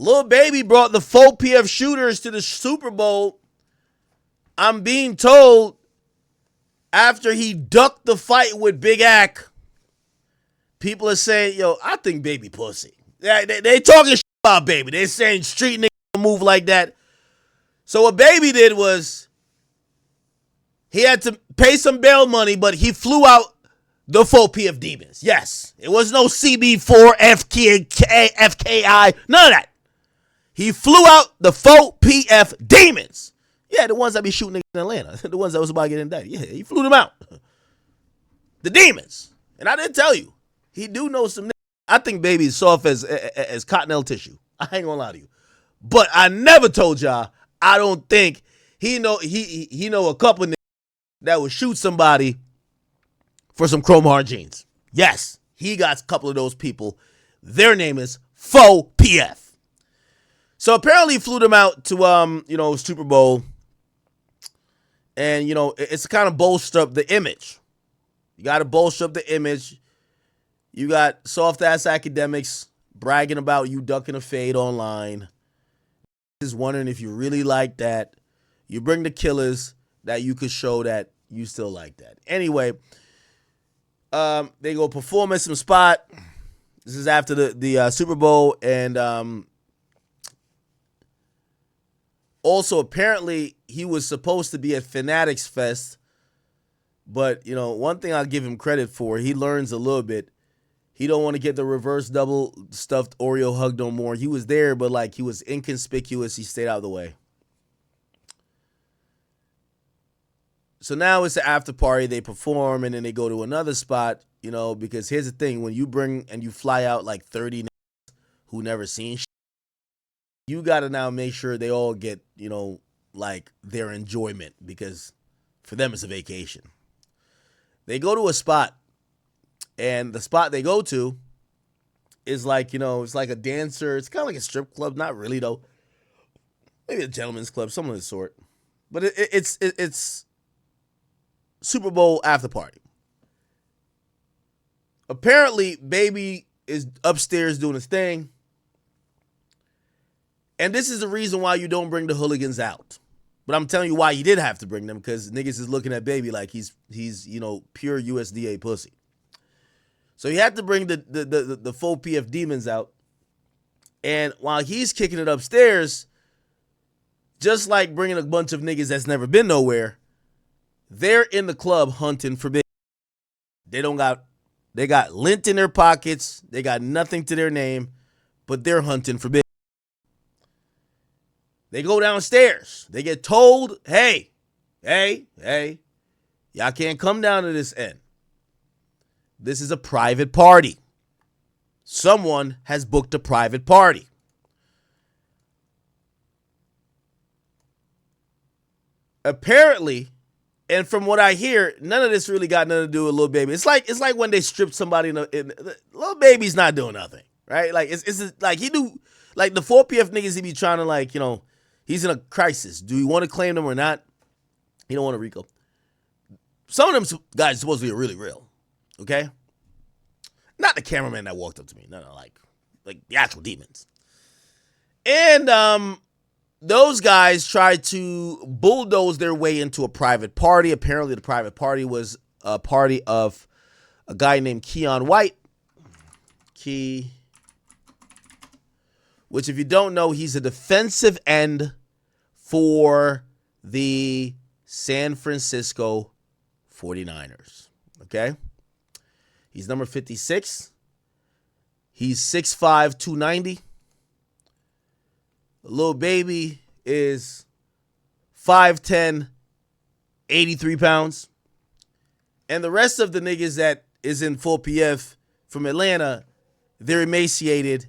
Lil Baby brought the 4 PF shooters to the Super Bowl. I'm being told after he ducked the fight with Big Ak, people are saying, yo, I think Baby pussy. They talking shit about Baby. They saying street nigga move like that. So what Baby did was he had to pay some bail money, but he flew out the 4 PF Demons. Yes. It was no CB4, FKI, none of that. He flew out the 4 PF Demons. Yeah, the ones that be shooting in Atlanta. The ones that was about to get indicted. Yeah, he flew them out. The Demons. And I didn't tell you. He do know some niggas. I think Baby is soft as cottonelle tissue. I ain't gonna lie to you. But I never told y'all, I don't think he know a couple niggas that would shoot somebody for some chrome hard jeans. Yes, he got a couple of those people. Their name is 4 PF. So apparently he flew them out to Super Bowl. And, it's kind of bolster up the image. You got to bolster up the image. You got soft-ass academics bragging about you ducking a fade online. Just wondering if you really like that. You bring the killers that you could show that you still like that. Anyway, they go perform at some spot. This is after the Super Bowl. And also, apparently, he was supposed to be at Fanatics Fest. But, one thing I'll give him credit for, he learns a little bit. He don't want to get the reverse double stuffed Oreo hug no more. He was there, but, he was inconspicuous. He stayed out of the way. So now it's the after party. They perform, and then they go to another spot, because here's the thing. When you bring and you fly out 30 who never seen shit, you got to now make sure they all get, their enjoyment, because for them it's a vacation. They go to a spot, and the spot they go to is it's like a dancer. It's kind of like a strip club. Not really, though. Maybe a gentleman's club, something of the sort. But it's Super Bowl after party. Apparently, Baby is upstairs doing his thing. And this is the reason why you don't bring the hooligans out. But I'm telling you why you did have to bring them, because niggas is looking at Baby like he's pure USDA pussy. So you had to bring the 4 PF Demons out. And while he's kicking it upstairs, just like bringing a bunch of niggas that's never been nowhere, they're in the club hunting for Baby. They got lint in their pockets. They got nothing to their name, but they're hunting for Baby. They go downstairs. They get told, hey, y'all can't come down to this end. This is a private party. Someone has booked a private party. Apparently, and from what I hear, none of this really got nothing to do with Lil Baby. It's like when they stripped somebody Lil Baby's not doing nothing, right? It's like he do, the 4 PF niggas, he be trying to he's in a crisis. Do we want to claim them or not? He don't want to Rico. Some of them guys supposedly are really real. Okay? Not the cameraman that walked up to me. No, like the actual demons. And those guys tried to bulldoze their way into a private party. Apparently the private party was a party of a guy named Keion White. Which if you don't know, he's a defensive end for the San Francisco 49ers. Okay? He's number 56. He's 6'5", 290. Lil Baby is 5'10", 83 pounds. And the rest of the niggas that is in 4 PF from Atlanta, they're emaciated.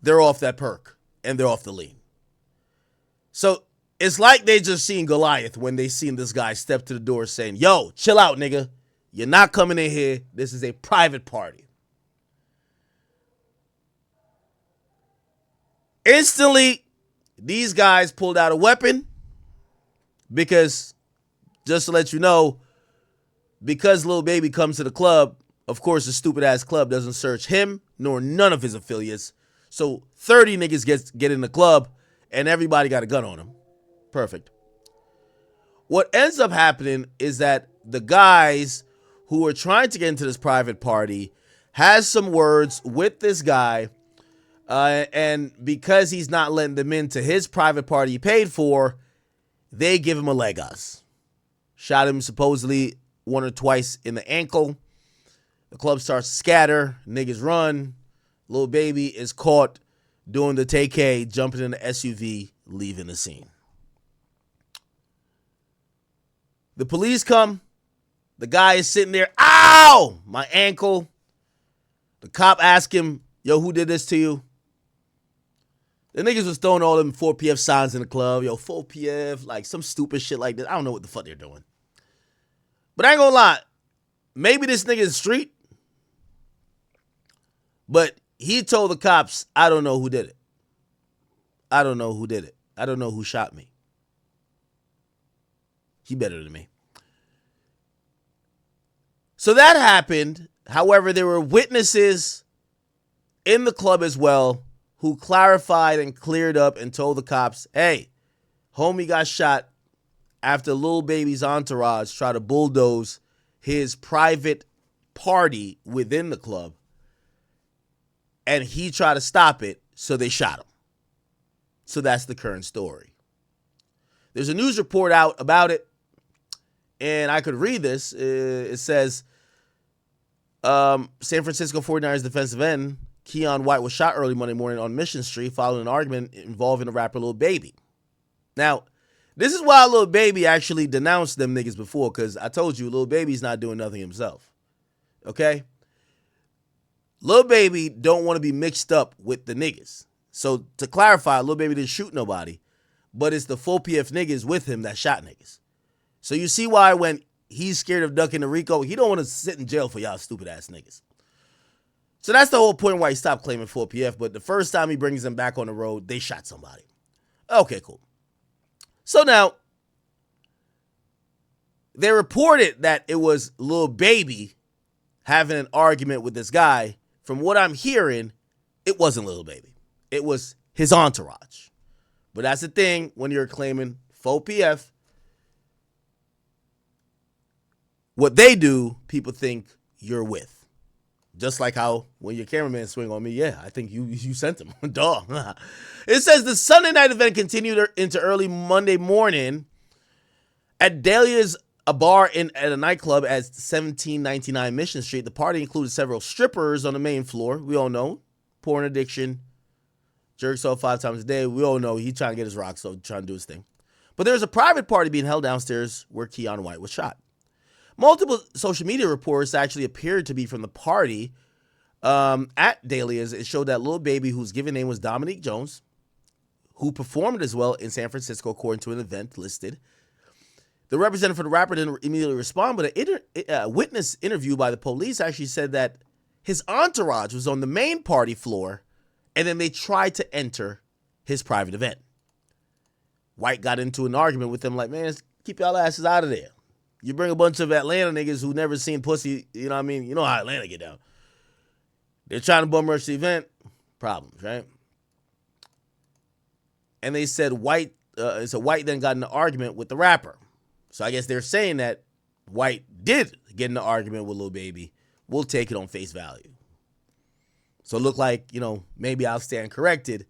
They're off that perk. And they're off the lean. So it's like they just seen Goliath when they seen this guy step to the door saying, yo, chill out, nigga. You're not coming in here. This is a private party. Instantly, these guys pulled out a weapon because, just to let you know, because Lil Baby comes to the club, of course, the stupid-ass club doesn't search him nor none of his affiliates. So 30 niggas get in the club, and everybody got a gun on them. Perfect. What ends up happening is that the guys who are trying to get into this private party has some words with this guy, and because he's not letting them into his private party he paid for, they give him a leg us. Shot him supposedly one or twice in the ankle. The club starts to scatter. Niggas run. Lil Baby is caught doing the TK, jumping in the SUV, leaving the scene. The police come. The guy is sitting there. Ow! My ankle. The cop asks him, yo, who did this to you? The niggas was throwing all them 4PF signs in the club. Yo, 4PF, like some stupid shit like this. I don't know what the fuck they're doing. But I ain't gonna lie. Maybe this nigga is street. But he told the cops, I don't know who did it. I don't know who did it. I don't know who shot me. He better than me. So that happened. However, there were witnesses in the club as well who clarified and cleared up and told the cops, hey, homie got shot after Lil Baby's entourage tried to bulldoze his private party within the club. And he tried to stop it, so they shot him. So that's the current story. There's a news report out about it, and I could read this. It says, San Francisco 49ers defensive end Keion White was shot early Monday morning on Mission Street following an argument involving the rapper Lil Baby. Now, this is why Lil Baby actually denounced them niggas before, because I told you Lil Baby's not doing nothing himself. Okay? Lil Baby don't want to be mixed up with the niggas. So to clarify, Lil Baby didn't shoot nobody, but it's the 4PF niggas with him that shot niggas. So you see why when he's scared of ducking the Rico, he don't want to sit in jail for y'all stupid ass niggas. So that's the whole point why he stopped claiming 4PF, but the first time he brings them back on the road, they shot somebody. Okay, cool. So now, they reported that it was Lil Baby having an argument with this guy. From what I'm hearing, it wasn't Lil Baby. It was his entourage. But that's the thing when you're claiming 4PF. What they do, people think you're with. Just like how when your cameraman swing on me, yeah, I think you sent him. Duh. It says the Sunday night event continued into early Monday morning at Dahlia's, a bar at a nightclub at 1799 Mission Street. The party included several strippers on the main floor. We all know. Porn addiction. Jerks off 5 times a day. We all know he's trying to get his rocks off, trying to do his thing. But there was a private party being held downstairs where Keion White was shot. Multiple social media reports actually appeared to be from the party at Dahlia's. It showed that Lil Baby, whose given name was Dominique Jones, who performed as well in San Francisco according to an event listed. The representative for the rapper didn't immediately respond, but a witness interview by the police actually said that his entourage was on the main party floor, and then they tried to enter his private event. White got into an argument with them like, man, keep y'all asses out of there. You bring a bunch of Atlanta niggas who never seen pussy, you know what I mean? You know how Atlanta get down. They're trying to bum rush the event. Problems, right? And they said White then got in an argument with the rapper. So I guess they're saying that White did get in an argument with Lil Baby. We'll take it on face value. So it looked like, maybe I'll stand corrected.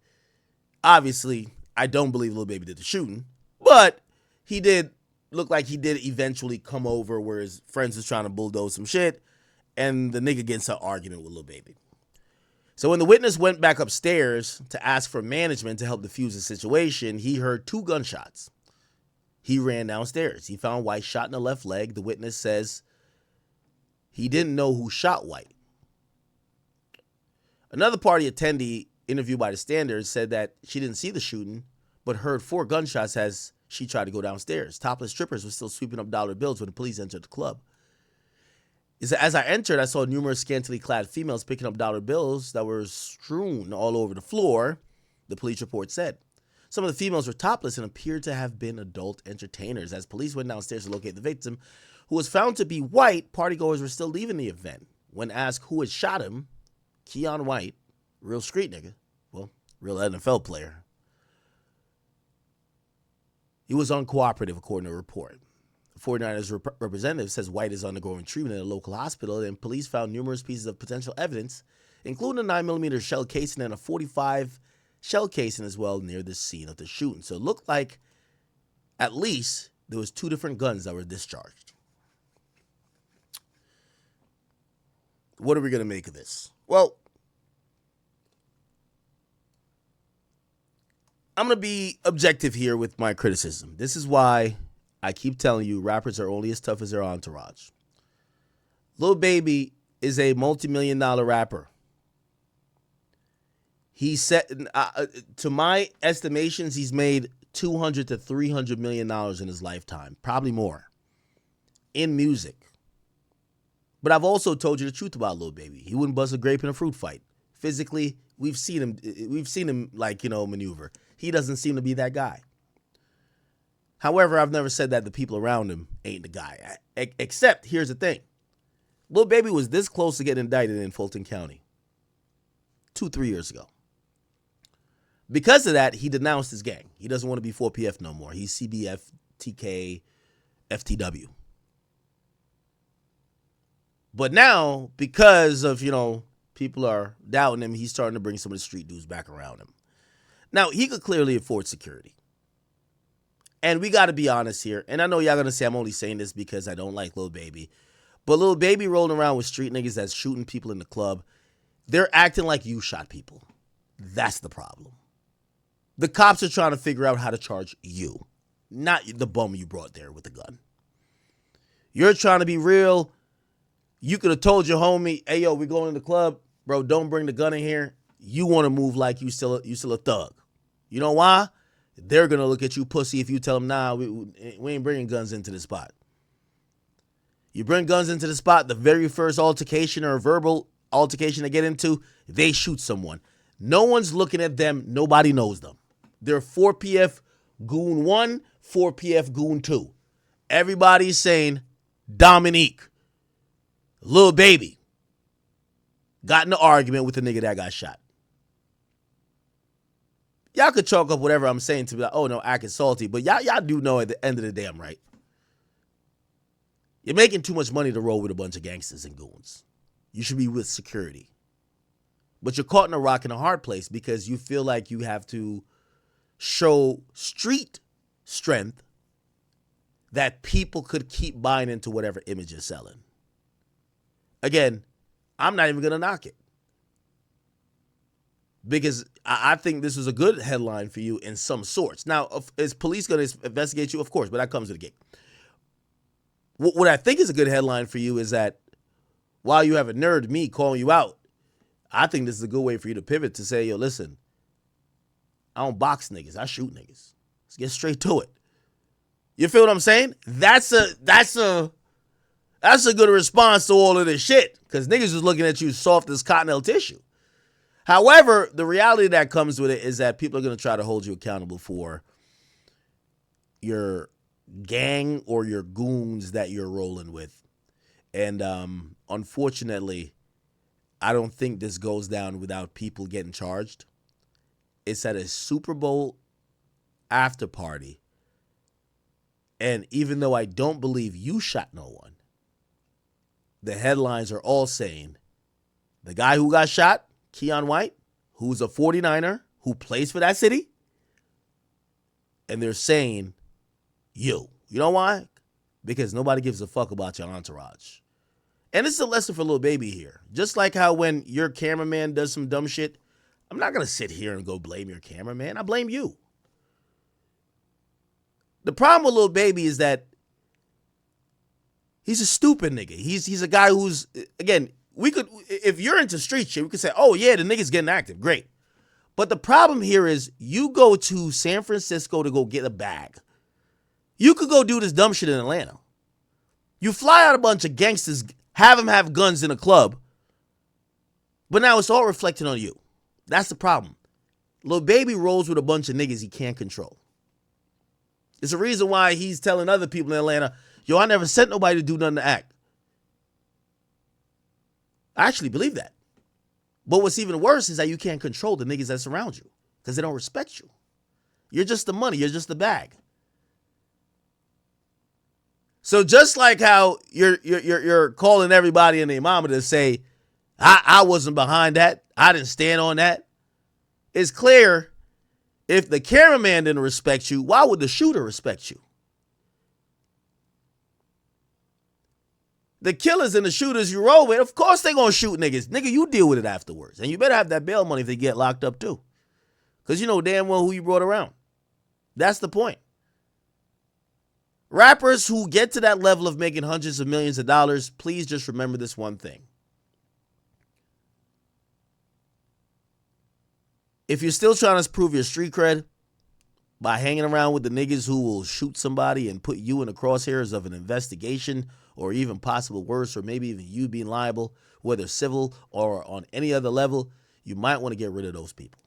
Obviously, I don't believe Lil Baby did the shooting. But he did look like he did eventually come over where his friends was trying to bulldoze some shit. And the nigga gets an argument with Lil Baby. So when the witness went back upstairs to ask for management to help defuse the situation, he heard 2 gunshots. He ran downstairs. He found White shot in the left leg. The witness says he didn't know who shot White. Another party attendee interviewed by the Standard said that she didn't see the shooting, but heard 4 gunshots as she tried to go downstairs. Topless strippers were still sweeping up dollar bills when the police entered the club. He said, as I entered, I saw numerous scantily clad females picking up dollar bills that were strewn all over the floor, the police report said. Some of the females were topless and appeared to have been adult entertainers. As police went downstairs to locate the victim, who was found to be White, partygoers were still leaving the event. When asked who had shot him, Keion White, real street nigga, real NFL player. He was uncooperative, according to a report. The 49ers representative says White is undergoing treatment in a local hospital, and police found numerous pieces of potential evidence, including a 9mm shell casing and a .45 shell casing as well near the scene of the shooting. So it looked like at least there was 2 different guns that were discharged. What are we going to make of this? Well, I'm going to be objective here with my criticism. This is why I keep telling you rappers are only as tough as their entourage. Lil Baby is a multi-million-dollar rapper. He said, to my estimations, he's made $200 to $300 million in his lifetime, probably more, in music. But I've also told you the truth about Lil Baby. He wouldn't bust a grape in a fruit fight. Physically, we've seen him maneuver. He doesn't seem to be that guy. However, I've never said that the people around him ain't the guy. Except, here's the thing. Lil Baby was this close to getting indicted in Fulton County 2-3 years ago. Because of that, he denounced his gang. He doesn't want to be 4PF no more. He's CBF, TK, FTW. But now, because of, people are doubting him, he's starting to bring some of the street dudes back around him. Now, he could clearly afford security. And we got to be honest here. And I know y'all going to say I'm only saying this because I don't like Lil Baby. But Lil Baby rolling around with street niggas that's shooting people in the club, they're acting like you shot people. That's the problem. The cops are trying to figure out how to charge you, not the bum you brought there with the gun. You're trying to be real. You could have told your homie, hey, yo, we going to the club. Bro, don't bring the gun in here. You want to move like you still a thug. You know why? They're going to look at you pussy if you tell them, nah, we ain't bringing guns into the spot. You bring guns into the spot, the very first altercation or verbal altercation they get into, they shoot someone. No one's looking at them. Nobody knows them. They're 4PF Goon 1, 4PF Goon 2. Everybody's saying Dominique, Lil Baby, got in an argument with the nigga that got shot. Y'all could chalk up whatever I'm saying to be like, oh, no, acting salty. But y'all do know at the end of the day I'm right. You're making too much money to roll with a bunch of gangsters and goons. You should be with security. But you're caught in a rock and a hard place because you feel like you have to show street strength that people could keep buying into whatever image you're selling. Again, I'm not even going to knock it. Because I think this is a good headline for you in some sorts. Now, is police going to investigate you? Of course, but that comes with the gig. What I think is a good headline for you is that while you have a nerd, me, calling you out, I think this is a good way for you to pivot to say, yo, listen, I don't box niggas. I shoot niggas. Let's get straight to it. You feel what I'm saying? That's a good response to all of this shit because niggas is looking at you soft as cottonelle tissue. However, the reality that comes with it is that people are going to try to hold you accountable for your gang or your goons that you're rolling with. And unfortunately, I don't think this goes down without people getting charged. It's at a Super Bowl after party. And even though I don't believe you shot no one, the headlines are all saying the guy who got shot, Keion White, who's a 49er, who plays for that city, and they're saying you. You know why? Because nobody gives a fuck about your entourage. And it's a lesson for Lil Baby here. Just like how when your cameraman does some dumb shit, I'm not going to sit here and go blame your cameraman. I blame you. The problem with Lil Baby is that he's a stupid nigga. He's a guy who's, again, we could, if you're into street shit, we could say, oh yeah, the nigga's getting active. Great. But the problem here is you go to San Francisco to go get a bag. You could go do this dumb shit in Atlanta. You fly out a bunch of gangsters, have them have guns in a club, but now it's all reflecting on you. That's the problem. Lil Baby rolls with a bunch of niggas he can't control. It's the reason why he's telling other people in Atlanta, yo, I never sent nobody to do nothing to act. I actually believe that. But what's even worse is that you can't control the niggas that surround you. because they don't respect you. You're just the money. You're just the bag. So just like how you're calling everybody and their mama to say, I wasn't behind that. I didn't stand on that. It's clear if the cameraman didn't respect you, why would the shooter respect you? The killers and the shooters you roll with, of course they gonna shoot niggas. Nigga, you deal with it afterwards. And you better have that bail money if they get locked up too. Because you know damn well who you brought around. That's the point. Rappers who get to that level of making hundreds of millions of dollars, please just remember this one thing. If you're still trying to prove your street cred by hanging around with the niggas who will shoot somebody and put you in the crosshairs of an investigation or even possible worse, or maybe even you being liable, whether civil or on any other level, you might want to get rid of those people.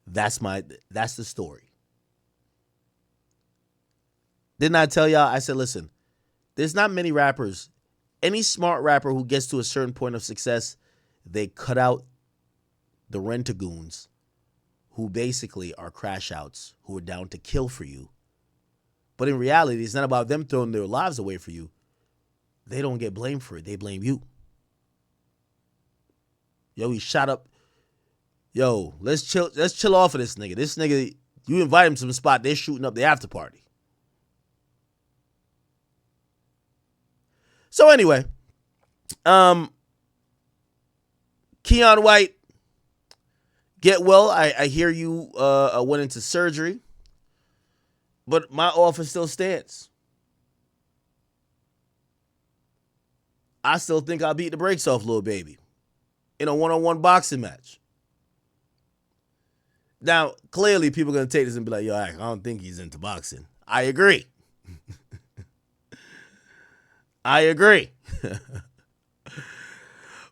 That's the story. Didn't I tell y'all? I said, listen, there's not many rappers. Any smart rapper who gets to a certain point of success, they cut out the rent-a-goons who basically are crash outs, who are down to kill for you. But in reality, it's not about them throwing their lives away for you. They don't get blamed for it. They blame you. Yo, he shot up. Yo, let's chill off of this nigga. This nigga, you invite him to some spot, they're shooting up the after party. So anyway, Keion White, get well. I hear you went into surgery, but my offer still stands. I still think I'll beat the brakes off Lil Baby in a one-on-one boxing match. Now, clearly, people are going to take this and be like, yo, I don't think he's into boxing. I agree. I agree.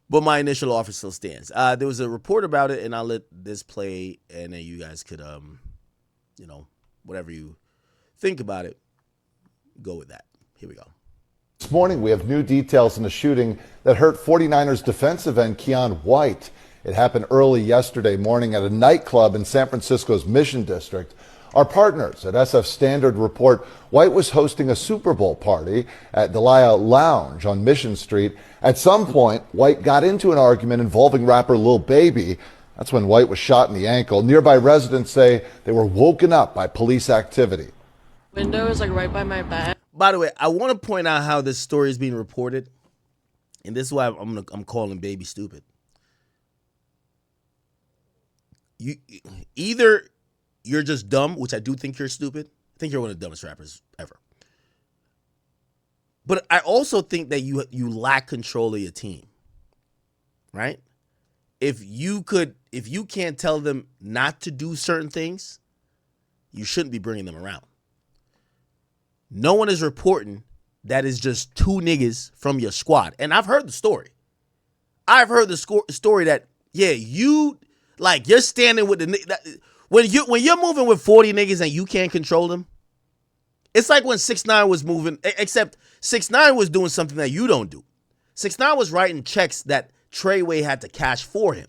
But my initial offer still stands. There was a report about it, and I'll let this play, and then you guys could, whatever you think about it, go with that. Here we go. This morning, we have new details in a shooting that hurt 49ers defensive end Keion White. It happened early yesterday morning at a nightclub in San Francisco's Mission District. Our partners at SF Standard report White was hosting a Super Bowl party at Delia Lounge on Mission Street. At some point, White got into an argument involving rapper Lil Baby. That's when White was shot in the ankle. Nearby residents say they were woken up by police activity. Window is like right by my bed. By the way, I want to point out how this story is being reported, and this is why I'm calling Baby stupid. Either you're just dumb, which I do think you're stupid. I think you're one of the dumbest rappers ever. But I also think that you lack control of your team, right? If you can't tell them not to do certain things, you shouldn't be bringing them around. No one is reporting that is just two niggas from your squad. And I've heard the story. I've heard the story that, yeah, you're standing with the when you're moving with 40 niggas and you can't control them. It's like when 6ix9ine was moving, except 6ix9ine was doing something that you don't do. 6ix9ine was writing checks that Treyway had to cash for him.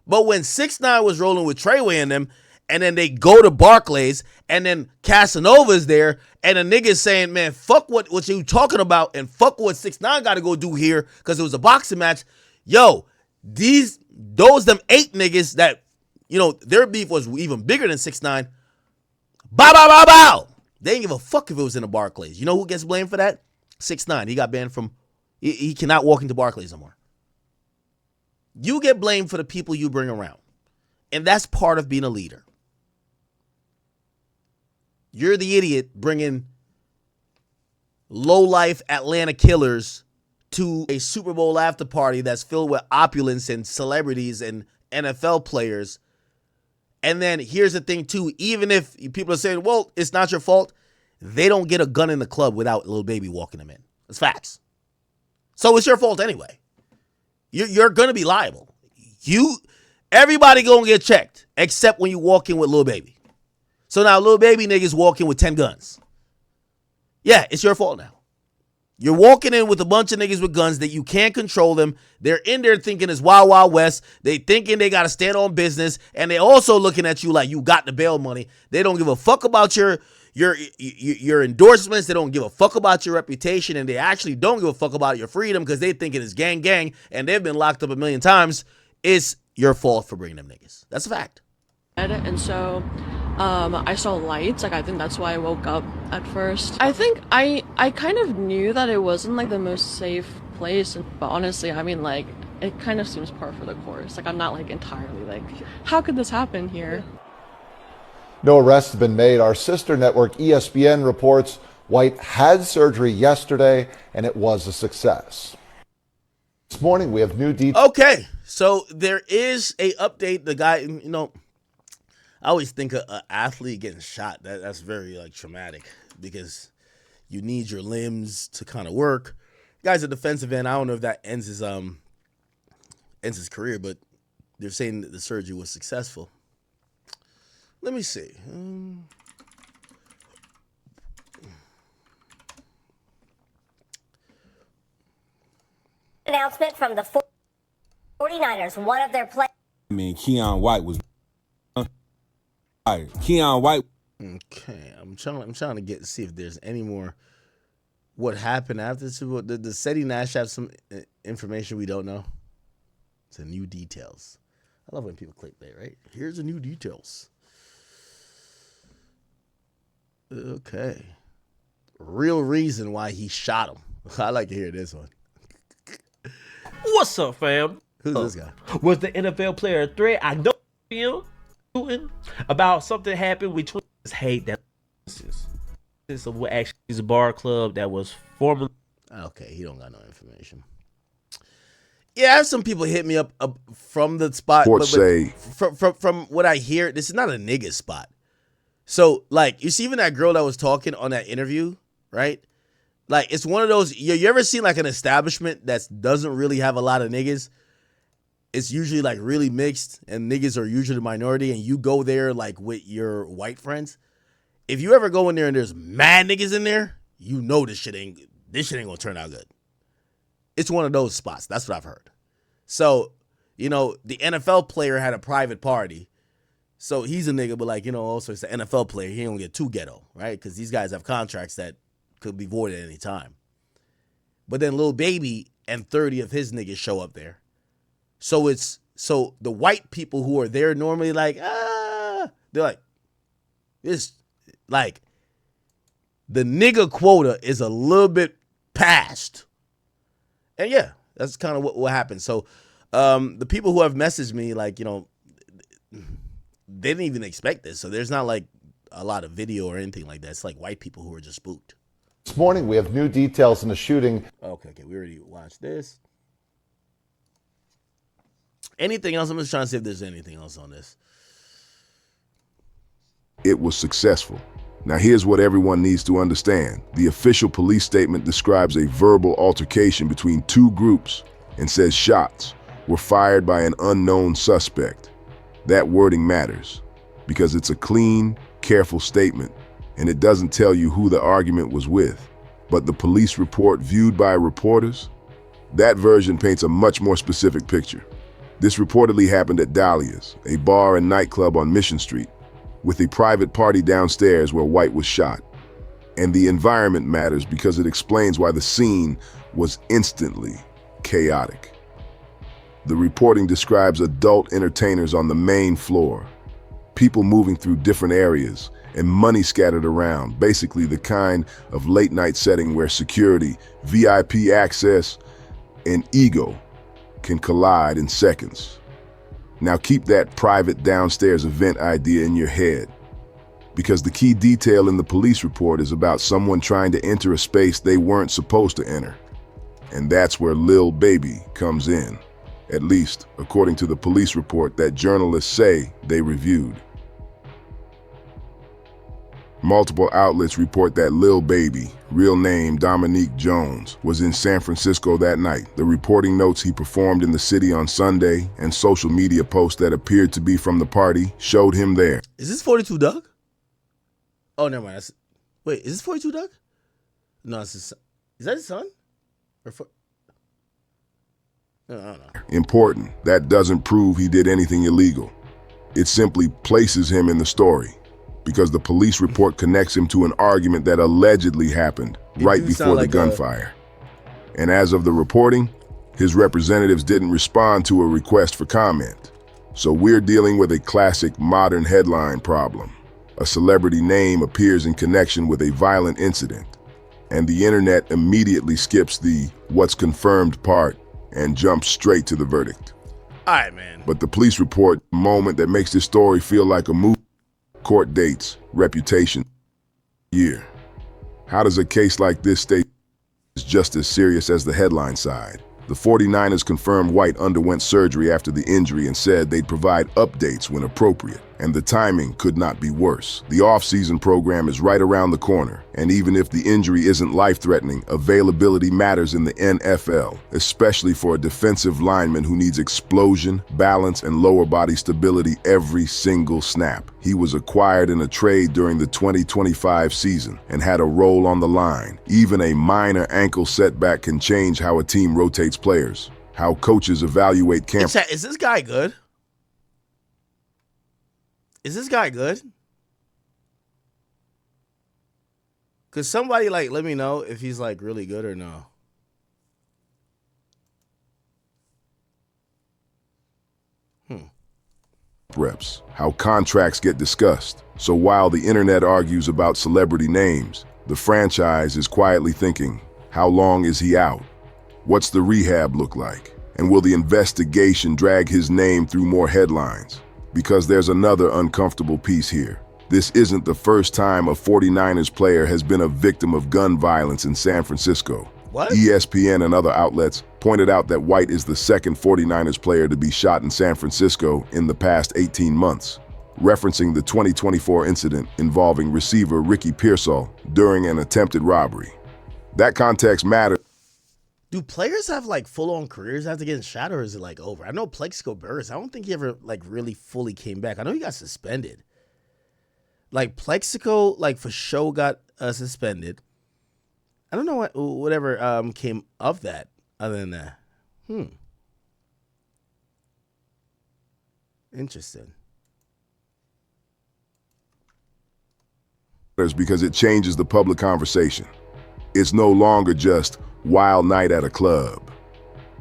But when 6ix9ine was rolling with Treyway and them, and then they go to Barclays, and then Casanova's there, and a nigga's saying, man, fuck what you talking about, and fuck what 6ix9ine got to go do here, because it was a boxing match. Yo, them 8 niggas that, their beef was even bigger than 6ix9ine. Bow, bow, bow, bow. They didn't give a fuck if it was in the Barclays. You know who gets blamed for that? 6ix9ine. He got banned from, he cannot walk into Barclays no more. You get blamed for the people you bring around. And that's part of being a leader. You're the idiot bringing low-life Atlanta killers to a Super Bowl after party that's filled with opulence and celebrities and NFL players. And then here's the thing, too. Even if people are saying, well, it's not your fault, they don't get a gun in the club without Lil Baby walking them in. It's facts. So it's your fault anyway. You're going to be liable. Everybody going to get checked, except when you walk in with Lil Baby. So now Lil Baby niggas walk in with 10 guns. Yeah, it's your fault now. You're walking in with a bunch of niggas with guns that you can't control them. They're in there thinking it's Wild Wild West. They thinking they got to stand on business. And they also looking at you like you got the bail money. They don't give a fuck about your endorsements. They don't give a fuck about your reputation. And they actually don't give a fuck about your freedom because they thinking it's gang. And they've been locked up a million times. It's your fault for bringing them niggas. That's a fact. And so I saw lights. Like, I think that's why I woke up at first. I think I kind of knew that it wasn't like the most safe place, but honestly, I mean, like, it kind of seems par for the course. Like, I'm not like entirely like, how could this happen here? No arrests have been made. Our sister network ESPN reports White had surgery yesterday and it was a success. This morning we have new details. Okay, so there is a update. The guy, I always think an athlete getting shot, that's very like traumatic because you need your limbs to kind of work. Guy's a defensive end. I don't know if that ends his career, but they're saying that the surgery was successful. Let me see. Announcement from the 49ers. One of their players. I mean, Keion White was. Keion White. Okay, I'm trying to see if there's any more. What happened after the Super Bowl? Does Seti Nash have some information we don't know? It's a new details. I love when people click that, right? Here's the new details. Okay. Real reason why he shot him. I like to hear this one. What's up, fam? Who's this guy? Was the NFL player a threat? I don't feel about something happened between us. Hate that. This is what actually is a bar club that was formerly. Okay, he don't got no information. Yeah, I have some people hit me up from the spot. But say from what I hear, this is not a nigga spot. So, like, you see even that girl that was talking on that interview, right? Like, it's one of those, you ever seen like an establishment that doesn't really have a lot of niggas? It's usually like really mixed and niggas are usually the minority and you go there like with your white friends. If you ever go in there and there's mad niggas in there, you know this shit ain't gonna turn out good. It's one of those spots. That's what I've heard. So, the NFL player had a private party. So he's a nigga, but like, also it's an NFL player. He don't get too ghetto, right? Because these guys have contracts that could be voided at any time. But then Lil Baby and 30 of his niggas show up there. So the white people who are there normally like, they're like, this, like, the nigga quota is a little bit past. And yeah, that's kind of what happened. So the people who have messaged me, like, they didn't even expect this. So there's not like a lot of video or anything like that. It's like white people who are just spooked. This morning we have new details in the shooting. Okay, we already watched this. Anything else? I'm just trying to see if there's anything else on this. it was successful. Now here's what everyone needs to understand. The official police statement describes a verbal altercation between two groups and says shots were fired by an unknown suspect. That wording matters because it's a clean, careful statement and it doesn't tell you who the argument was with. But the police report viewed by reporters, that version paints a much more specific picture. This reportedly happened at Dahlia's, a bar and nightclub on Mission Street, with a private party downstairs where White was shot. And the environment matters because it explains why the scene was instantly chaotic. The reporting describes adult entertainers on the main floor, people moving through different areas, and money scattered around, basically the kind of late night setting where security, VIP access, and ego can collide in seconds. Now keep that private downstairs event idea in your head, because the key detail in the police report is about someone trying to enter a space they weren't supposed to enter. And that's where Lil Baby comes in, at least according to the police report that journalists say they reviewed. Multiple outlets report that Lil Baby, real name Dominique Jones, was in San Francisco that night. The reporting notes he performed in the city on Sunday, and social media posts that appeared to be from the party showed him there. Is this 42 Doug? Oh, never mind. Wait, is this 42 Doug? No, is Is that his son? I don't know. Important. That doesn't prove he did anything illegal. It simply places him in the story because the police report connects him to an argument that allegedly happened right before the gunfire. And as of the reporting, his representatives didn't respond to a request for comment. So we're dealing with a classic modern headline problem. A celebrity name appears in connection with a violent incident, and the internet immediately skips the what's confirmed part and jumps straight to the verdict. All right, man. But the police report moment that makes this story feel like a movie. Court dates, reputation, year. How does a case like this stay just as serious as the headline side? The 49ers confirmed White underwent surgery after the injury and said they'd provide updates when appropriate. And the timing could not be worse. The off-season program is right around the corner, and even if the injury isn't life-threatening, availability matters in the NFL, especially for a defensive lineman who needs explosion, balance, and lower body stability every single snap. He was acquired in a trade during the 2025 season and had a role on the line. Even a minor ankle setback can change how a team rotates players, how coaches evaluate camp. Is this guy good? Is this guy good? Could somebody let me know if he's really good or no? Reps, how contracts get discussed. So while the internet argues about celebrity names, the franchise is quietly thinking, how long is he out? What's the rehab look like? And will the investigation drag his name through more headlines? Because there's another uncomfortable piece here. This isn't the first time a 49ers player has been a victim of gun violence in San Francisco. What? ESPN and other outlets pointed out that White is the second 49ers player to be shot in San Francisco in the past 18 months, referencing the 2024 incident involving receiver Ricky Pearsall during an attempted robbery. That context matters. Do players have full-on careers after getting shot, or is it over? I know Plexico Burress, I don't think he ever really fully came back. I know he got suspended. Plexico for sure got suspended. I don't know whatever came of that other than that. Interesting. Because it changes the public conversation. It's no longer just wild night at a club.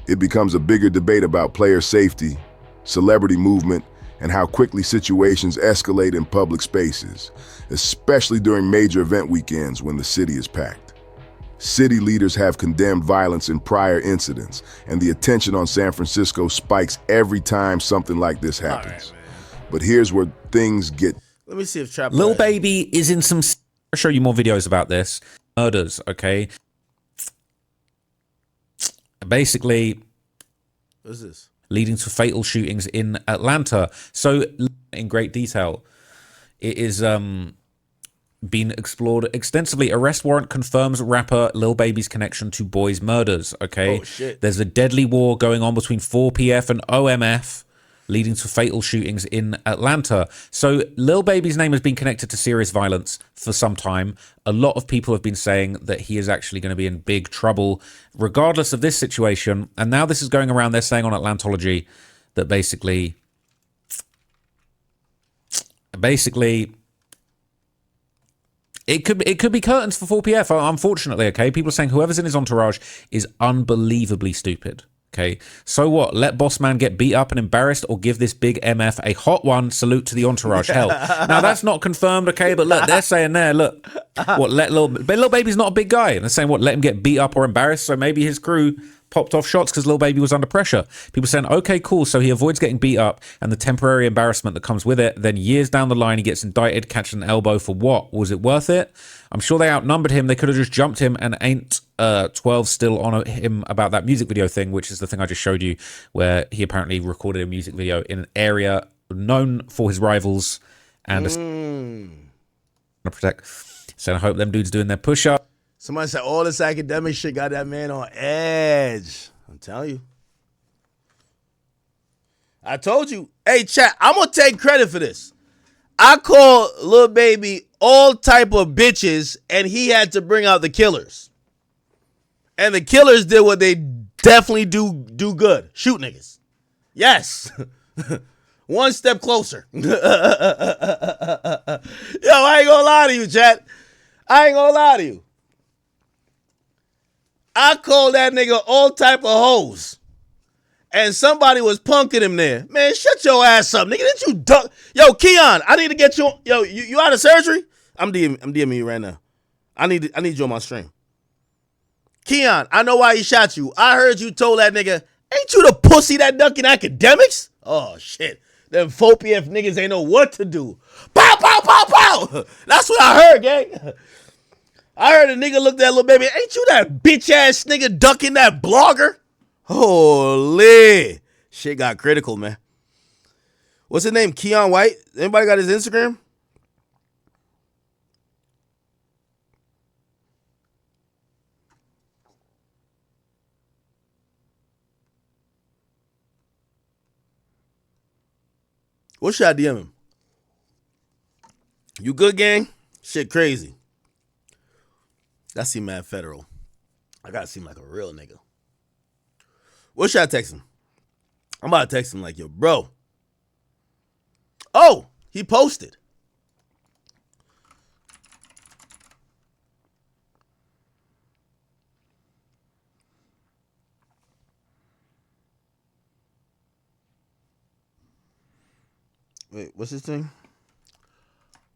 It becomes a bigger debate about player safety, celebrity movement, and how quickly situations escalate in public spaces, especially during major event weekends when the city is packed. City leaders have condemned violence in prior incidents, and the attention on San Francisco spikes every time something like this happens. But here's where things get... Let me see if Trap... Lil Baby is in some... I'll show you more videos about this. Murders, okay? Basically... What is this? Leading to fatal shootings in Atlanta. So, in great detail, it is been explored extensively. Arrest warrant confirms rapper Lil Baby's connection to boys' murders, okay? Oh, shit. There's a deadly war going on between 4PF and OMF, leading to fatal shootings in Atlanta. So Lil Baby's name has been connected to serious violence for some time. A lot of people have been saying that he is actually going to be in big trouble regardless of this situation. And now this is going around, they're saying on Atlantology that basically it could be curtains for 4PF, unfortunately, okay? People are saying whoever's in his entourage is unbelievably stupid. Okay, so what? Let Boss Man get beat up and embarrassed, or give this big MF a hot one? Salute to the entourage. Hell, now that's not confirmed, okay? But look, they're saying there, look, what? Let Lil Baby's not a big guy, and they're saying what? Let him get beat up or embarrassed. So maybe his crew popped off shots because Lil Baby was under pressure. People saying, okay, cool. So he avoids getting beat up and the temporary embarrassment that comes with it. Then years down the line, he gets indicted, catching an elbow for what? Was it worth it? I'm sure they outnumbered him. They could have just jumped him, and ain't 12 still on him about that music video thing, which is the thing I just showed you, where he apparently recorded a music video in an area known for his rivals and to protect. So I hope them dudes doing their push-up. Somebody said all this academic shit got that man on edge. I'm telling you. I told you. Hey, chat, I'm going to take credit for this. I called Lil Baby all type of bitches, and he had to bring out the killers. And the killers did what they definitely do good. Shoot niggas. Yes. One step closer. Yo, I ain't gonna lie to you, chat. I ain't gonna lie to you. I called that nigga all type of hoes. And somebody was punking him there. Man, shut your ass up, nigga. Didn't you duck? Yo, Keion, I need to get you. Yo, you out of surgery? I'm DMing you right now. I need you on my stream. Keion, I know why he shot you. I heard you told that nigga, ain't you the pussy that ducking academics? Oh, shit. Them 4PF niggas ain't know what to do. Pow, pow, pow, pow. That's what I heard, gang. I heard a nigga looked at little baby. Ain't you that bitch-ass nigga ducking that blogger? Holy. Shit got critical, man. What's his name? Keion White? Anybody got his Instagram? What should I DM him? You good, gang? Shit crazy. That seem mad federal. I gotta seem like a real nigga. What should I text him? I'm about to text him like, yo, bro. Oh, he posted. Wait, what's his thing?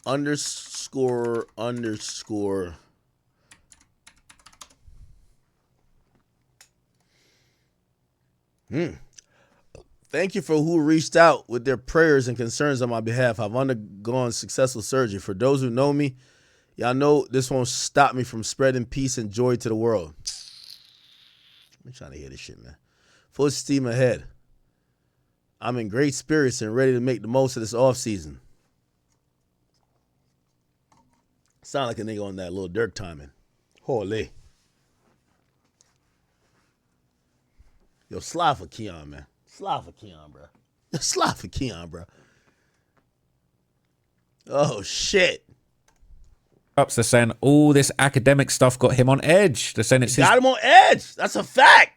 Underscore. Thank you for who reached out with their prayers and concerns on my behalf. I've undergone successful surgery. For those who know me, y'all know this won't stop me from spreading peace and joy to the world. I'm trying to hear this shit, man. Full steam ahead. I'm in great spirits and ready to make the most of this off season. Sound like a nigga on that little Dirk timing. Holy. Yo, slide for Keion, man. Slide for Keion, bro. Slide for Keion, bro. Oh, shit. They're saying all this academic stuff got him on edge. They're saying it's got him on edge. That's a fact.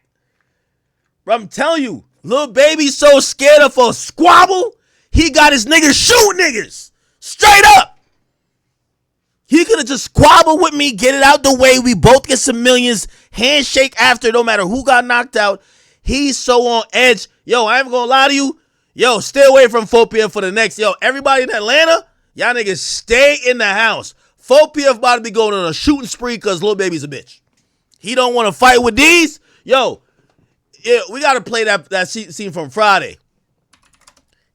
Bro, I'm telling you, little baby's so scared of a squabble, he got his niggas shoot niggas. Straight up. He could have just squabbled with me, get it out the way. We both get some millions. Handshake after, no matter who got knocked out. He's so on edge. Yo, I ain't gonna lie to you. Yo, stay away from 4PF for the next. Yo, everybody in Atlanta, y'all niggas stay in the house. 4PF about to be going on a shooting spree because Lil Baby's a bitch. He don't want to fight with these. Yo, yeah, we got to play that scene from Friday.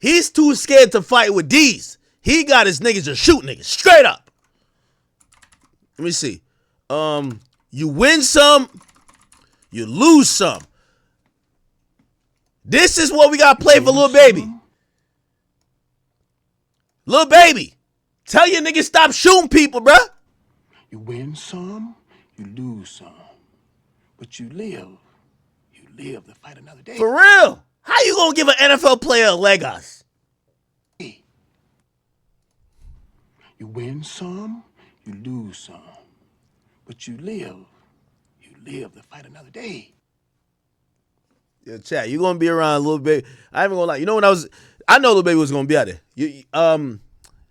He's too scared to fight with these. He got his niggas to shoot niggas. Straight up. Let me see. You win some, you lose some. This is what we got to play for Lil Baby. Lil Baby, tell your niggas stop shooting people, bruh. You win some, you lose some. But you live. You live to fight another day. For real. How you gonna give an NFL player a Legos? You win some, you lose some. But you live. You live to fight another day. Yo, chat, you gonna be around Lil Baby. I ain't even gonna lie. You know when I know Lil Baby was gonna be out there.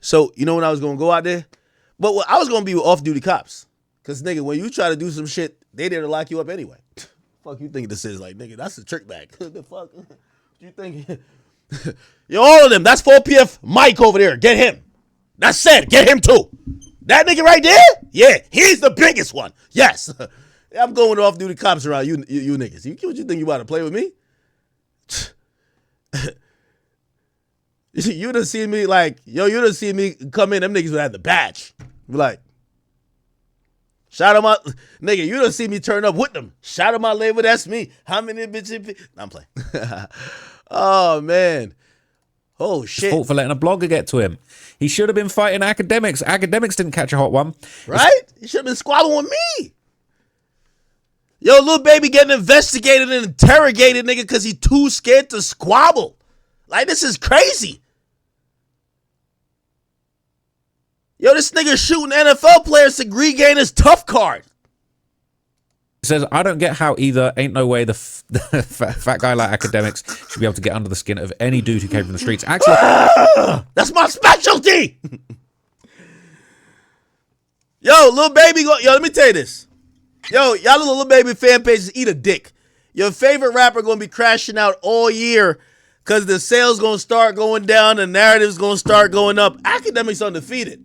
So you know when I was gonna go out there? But I was gonna be with off-duty cops. Cause nigga, when you try to do some shit, they there to lock you up anyway. Fuck you think this is? Like, nigga, that's a trick bag. The fuck? You think? Yo, all of them. That's 4PF Mike over there. Get him. That's said. Get him too. That nigga right there? Yeah, he's the biggest one. Yes. I'm going off-duty cops around you niggas. What you think you about to play with me? You done seen me like, yo, you done seen me come in, them niggas would have the badge. Be like, shout them out. Nigga, you done see me turn up with them. Shout them out label, that's me. How many bitches? I'm playing. Oh, man. Oh, shit. His fault for letting a blogger get to him. He should have been fighting Akademiks. Akademiks didn't catch a hot one. Right? He should have been squabbling with me. Yo, Lil Baby getting investigated and interrogated, nigga, because he too scared to squabble. Like, this is crazy. Yo, this nigga shooting NFL players to regain his tough card. says, I don't get how either ain't no way the fat guy like Akademiks should be able to get under the skin of any dude who came from the streets. Actually, that's my specialty. Yo, little baby, yo, let me tell you this. Yo, y'all little baby fan pages eat a dick. Your favorite rapper gonna be crashing out all year because the sales gonna start going down, the narrative's gonna start going up. Akademiks undefeated.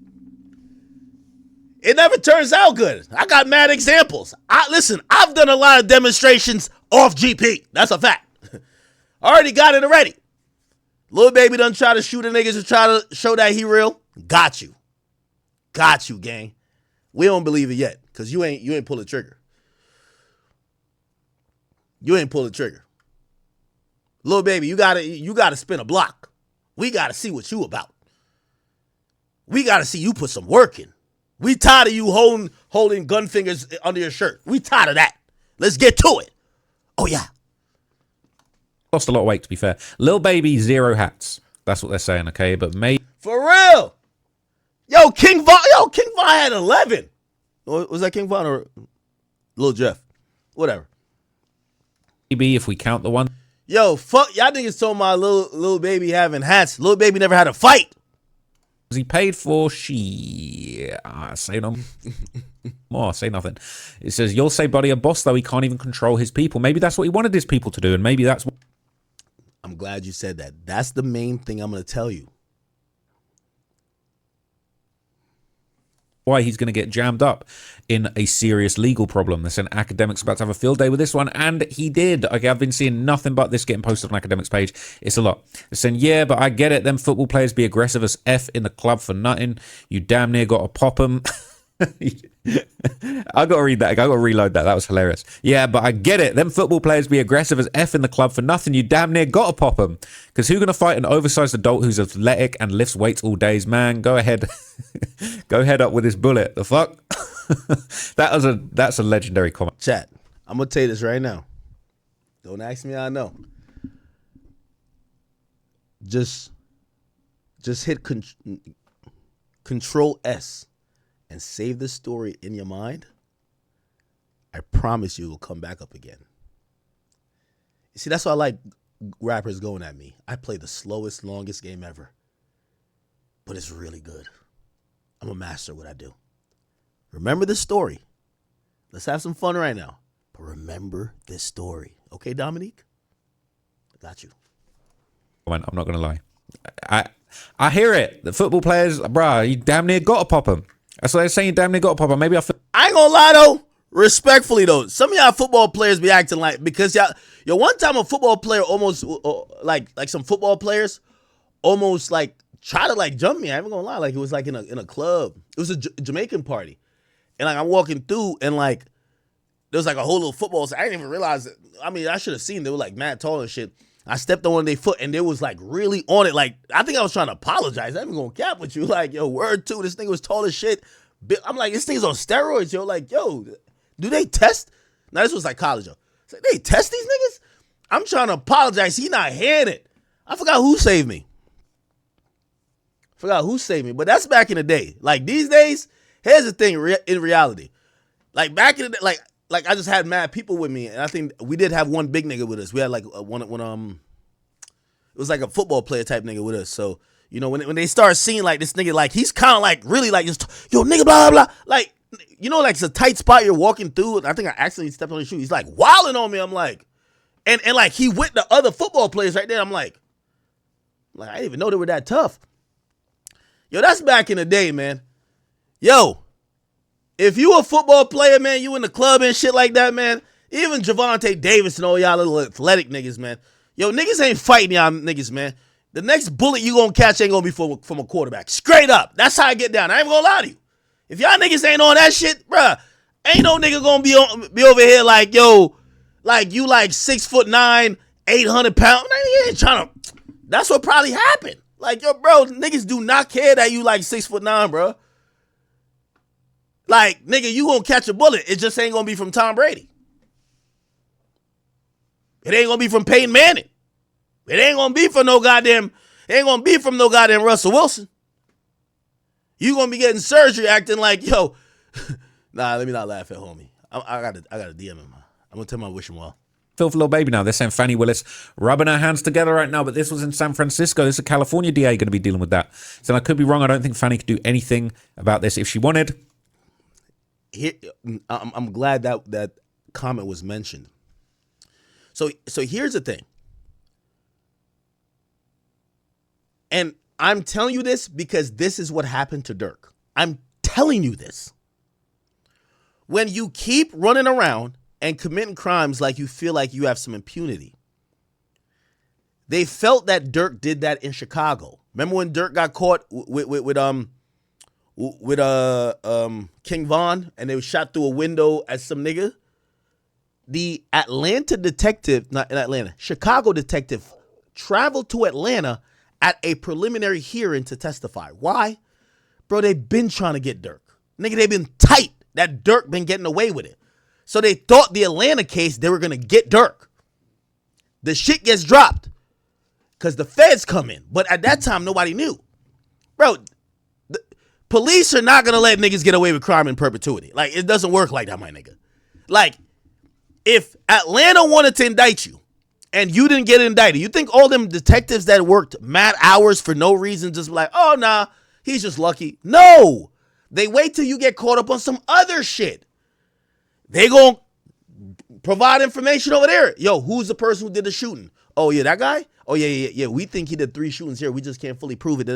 It never turns out good. I got mad examples. Listen, I've done a lot of demonstrations off GP. That's a fact. I already got it already. Little baby done try to shoot a niggas to try to show that he real. Got you. Got you, gang. We don't believe it yet, because you ain't pull the trigger. You ain't pull the trigger. Little baby, you gotta spin a block. We gotta see what you about. We gotta see you put some work in. We tired of you holding gun fingers under your shirt. We tired of that. Let's get to it. Oh yeah. Lost a lot of weight, to be fair. Lil Baby, 0 hats. That's what they're saying, okay? But maybe for real. Yo, King Von had 11. Was that King Von or Lil Jeff? Whatever. maybe if we count the one. Yo, fuck y'all niggas told my little baby having hats. Little baby never had a fight. He paid for say no more, say nothing. It says, you'll say Buddy a boss, though he can't even control his people. Maybe that's what he wanted his people to do, and maybe that's what... I'm glad you said that. That's the main thing I'm going to tell you. Why he's going to get jammed up in a serious legal problem. They're saying Akademiks about to have a field day with this one, and he did. Okay, I've been seeing nothing but this getting posted on Akademiks page. It's a lot. They're saying, yeah, but I get it. Them football players be aggressive as F in the club for nothing. You damn near got to pop them. I got to read that. I got to reload that. That was hilarious. Yeah, but I get it. Them football players be aggressive as F in the club for nothing. You damn near got to pop them. Because who's going to fight an oversized adult who's athletic and lifts weights all days? Man, go ahead. Go head up with this bullet. The fuck? That's a legendary comment. Chat, I'm going to tell you this right now. Don't ask me, I know. Just hit Control S and save this story in your mind. I promise you it will come back up again. You see, that's why I like rappers going at me. I play the slowest, longest game ever. But it's really good. I'm a master at what I do. Remember this story. Let's have some fun right now. But remember this story. Okay, Dominique? I got you. I'm not going to lie. I hear it. The football players, bruh, you damn near got to pop them. That's what they're saying, damn near got to pop them. Maybe I ain't gonna lie, though. Respectfully, though. Some of y'all football players be acting like, because yo, one time a football player almost, like some football players almost like try to like jump me. I ain't gonna lie. Like it was like in a club. It was a Jamaican party. And like I'm walking through and like there was like a whole little football. So I didn't even realize it. I mean, I should have seen they were like mad tall and shit. I stepped on their foot and they was like really on it. Like I think I was trying to apologize. I ain't gonna cap with you. Like, yo, word too. This nigga was tall as shit. I'm like, this thing's on steroids, yo. Like, yo, do they test? Now this was like college, yo. It's like, they test these niggas? I'm trying to apologize. He not hearing it. I forgot who saved me. But that's back in the day. Like these days, here's the thing. In reality, like back in the day, like I just had mad people with me, and I think we did have one big nigga with us. We had like one it was like a football player type nigga with us. So you know when they start seeing like this nigga, like he's kind of like really like just yo nigga blah blah blah, like you know like it's a tight spot you're walking through. I think I accidentally stepped on his shoe. He's like wilding on me. I'm like, and like he with the other football players right there. I'm like I didn't even know they were that tough. Yo, that's back in the day, man. Yo, if you a football player, man, you in the club and shit like that, man, even Javante Davis and all y'all little athletic niggas, man. Yo, niggas ain't fighting y'all niggas, man. The next bullet you gonna catch ain't gonna be from a quarterback. Straight up. That's how I get down. I ain't gonna lie to you. If y'all niggas ain't on that shit, bruh, ain't no nigga gonna be over here like, yo, like you like 6'9", 800 pounds. Man, you ain't trying to. That's what probably happened. Like, yo, bro, niggas do not care that you like 6'9", bro. Like, nigga, you gonna catch a bullet. It just ain't gonna be from Tom Brady. It ain't gonna be from Peyton Manning. It ain't gonna be from no goddamn Russell Wilson. You gonna be getting surgery acting like, yo, nah, let me not laugh at homie. I gotta DM him. I'm gonna tell him I wish him well. Phil for little baby now. They're saying Fannie Willis rubbing her hands together right now, but this was in San Francisco. This is a California DA going to be dealing with that. So I could be wrong. I don't think Fannie could do anything about this if she wanted. I'm glad that comment was mentioned. So here's the thing. And I'm telling you this because this is what happened to Dirk. I'm telling you this. When you keep running around and committing crimes like you feel like you have some impunity. They felt that Dirk did that in Chicago. Remember when Dirk got caught with King Von and they was shot through a window at some nigga? The Chicago detective traveled to Atlanta at a preliminary hearing to testify. Why? Bro, they been trying to get Dirk. Nigga, they been tight that Dirk been getting away with it. So they thought the Atlanta case, they were going to get Dirk. The shit gets dropped because the feds come in. But at that time, nobody knew. Bro, the police are not going to let niggas get away with crime in perpetuity. Like, it doesn't work like that, my nigga. Like, if Atlanta wanted to indict you and you didn't get indicted, you think all them detectives that worked mad hours for no reason just be like, oh, nah, he's just lucky? No. They wait till you get caught up on some other shit. They gonna provide information over there. Yo, who's the person who did the shooting? Oh, yeah, that guy? Oh, yeah. We think he did 3 shootings here. We just can't fully prove it.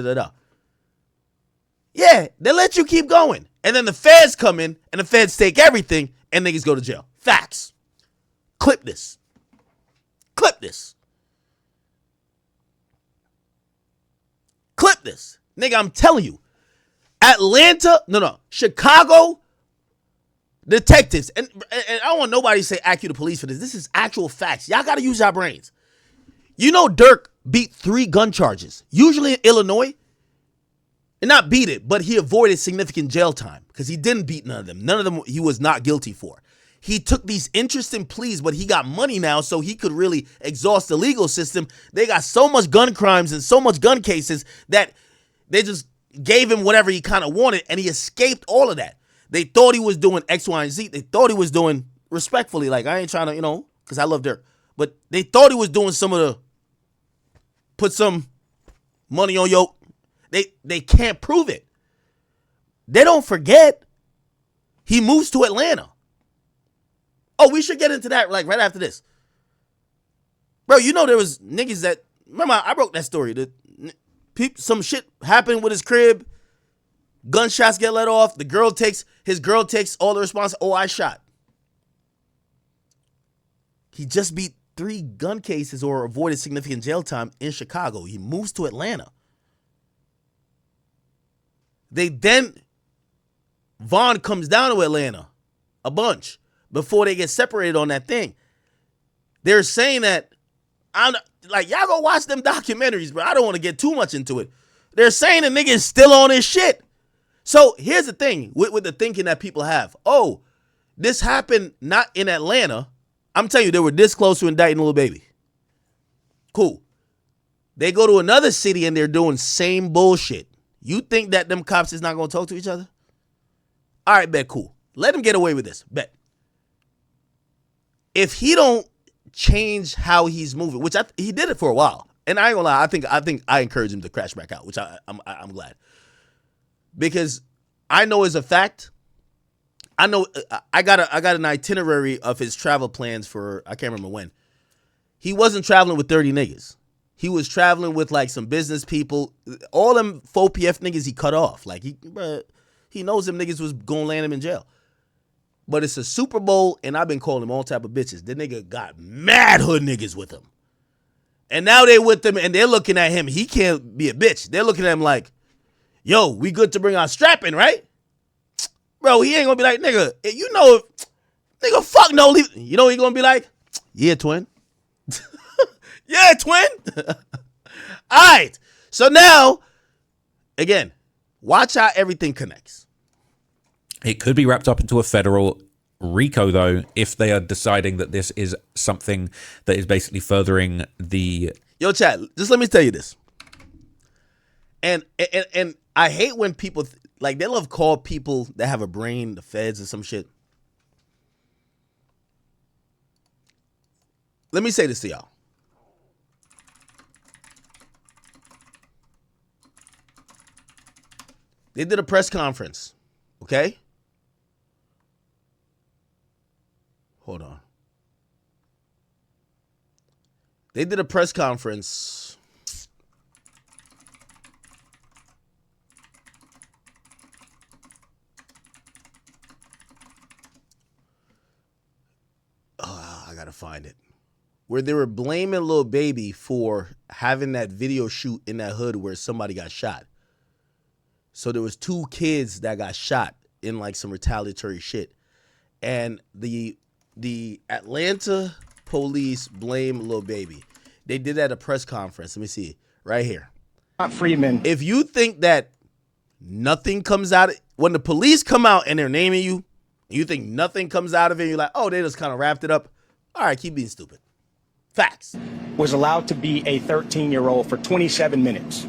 Yeah, they let you keep going. And then the feds come in, and the feds take everything, and niggas go to jail. Facts. Clip this. Clip this. Clip this. Nigga, I'm telling you. Chicago detectives, and I don't want nobody to say act you the police for this. This is actual facts. Y'all got to use your brains. You know Dirk beat 3 gun charges, usually in Illinois. And not beat it, but he avoided significant jail time because he didn't beat none of them. None of them he was not guilty for. He took these interesting pleas, but he got money now, so he could really exhaust the legal system. They got so much gun crimes and so much gun cases that they just gave him whatever he kind of wanted, and he escaped all of that. They thought he was doing X, Y, and Z. They thought he was doing, respectfully, like, I ain't trying to, because I love Dirk. But they thought he was doing some of the, put some money on your, they can't prove it. They don't forget. He moves to Atlanta. Oh, we should get into that, like, right after this. Bro, there was niggas that, remember, I broke that story. Some shit happened with his crib. Gunshots get let off. His girl takes all the response. Oh, I shot. He just beat 3 gun cases or avoided significant jail time in Chicago. He moves to Atlanta. Vaughn comes down to Atlanta a bunch before they get separated on that thing. They're saying that, y'all go watch them documentaries, bro. I don't want to get too much into it. They're saying the nigga is still on his shit. So here's the thing with the thinking that people have. Oh, this happened not in Atlanta. I'm telling you, they were this close to indicting Lil Baby. Cool. They go to another city and they're doing same bullshit. You think that them cops is not going to talk to each other? All right, bet, cool. Let him get away with this. Bet. If he don't change how he's moving, which he did it for a while, and I ain't gonna lie, I think I encourage him to crash back out, which I'm glad. Because I know as a fact, I know I got an itinerary of his travel plans for, I can't remember when. He wasn't traveling with 30 niggas. He was traveling with like some business people. All them faux PF niggas he cut off. Like he knows them niggas was gonna land him in jail. But it's a Super Bowl, and I've been calling him all type of bitches. The nigga got mad hood niggas with him. And now they with him, and they're looking at him. He can't be a bitch. They're looking at him like, yo, we good to bring our strap in, right? Bro, he ain't gonna be like, nigga, nigga, fuck no. You know what he gonna be like? Yeah, twin. Yeah, twin. All right. So now, again, watch how everything connects. It could be wrapped up into a federal Rico, though, if they are deciding that this is something that is basically furthering the... Yo, chat, just let me tell you this. And I hate when people, they love call people that have a brain, the feds or some shit. let me say this to y'all. They did a press conference, okay? Hold on. They did a press conference. I gotta find it. Where they were blaming Lil Baby for having that video shoot in that hood where somebody got shot. So there was 2 kids that got shot in like some retaliatory shit. And the Atlanta police blame Lil Baby. They did that at a press conference. Let me see. Right here. Freeman. If you think that nothing comes out, when the police come out and they're naming you, you think nothing comes out of it, you're like, oh, they just kind of wrapped it up. All right, keep being stupid. Facts. Was allowed to be a 13-year-old for 27 minutes.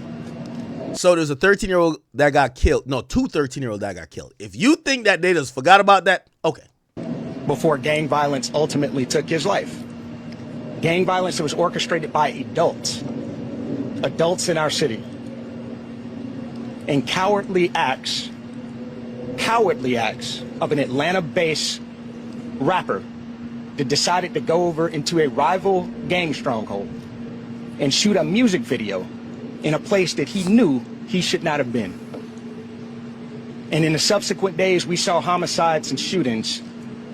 So there's a 13-year-old that got killed. No, 2 13-year-olds that got killed. If you think that they just forgot about that, okay. Before gang violence ultimately took his life. Gang violence that was orchestrated by adults in our city. And cowardly acts of an Atlanta-based rapper that decided to go over into a rival gang stronghold and shoot a music video in a place that he knew he should not have been. And in the subsequent days, we saw homicides and shootings,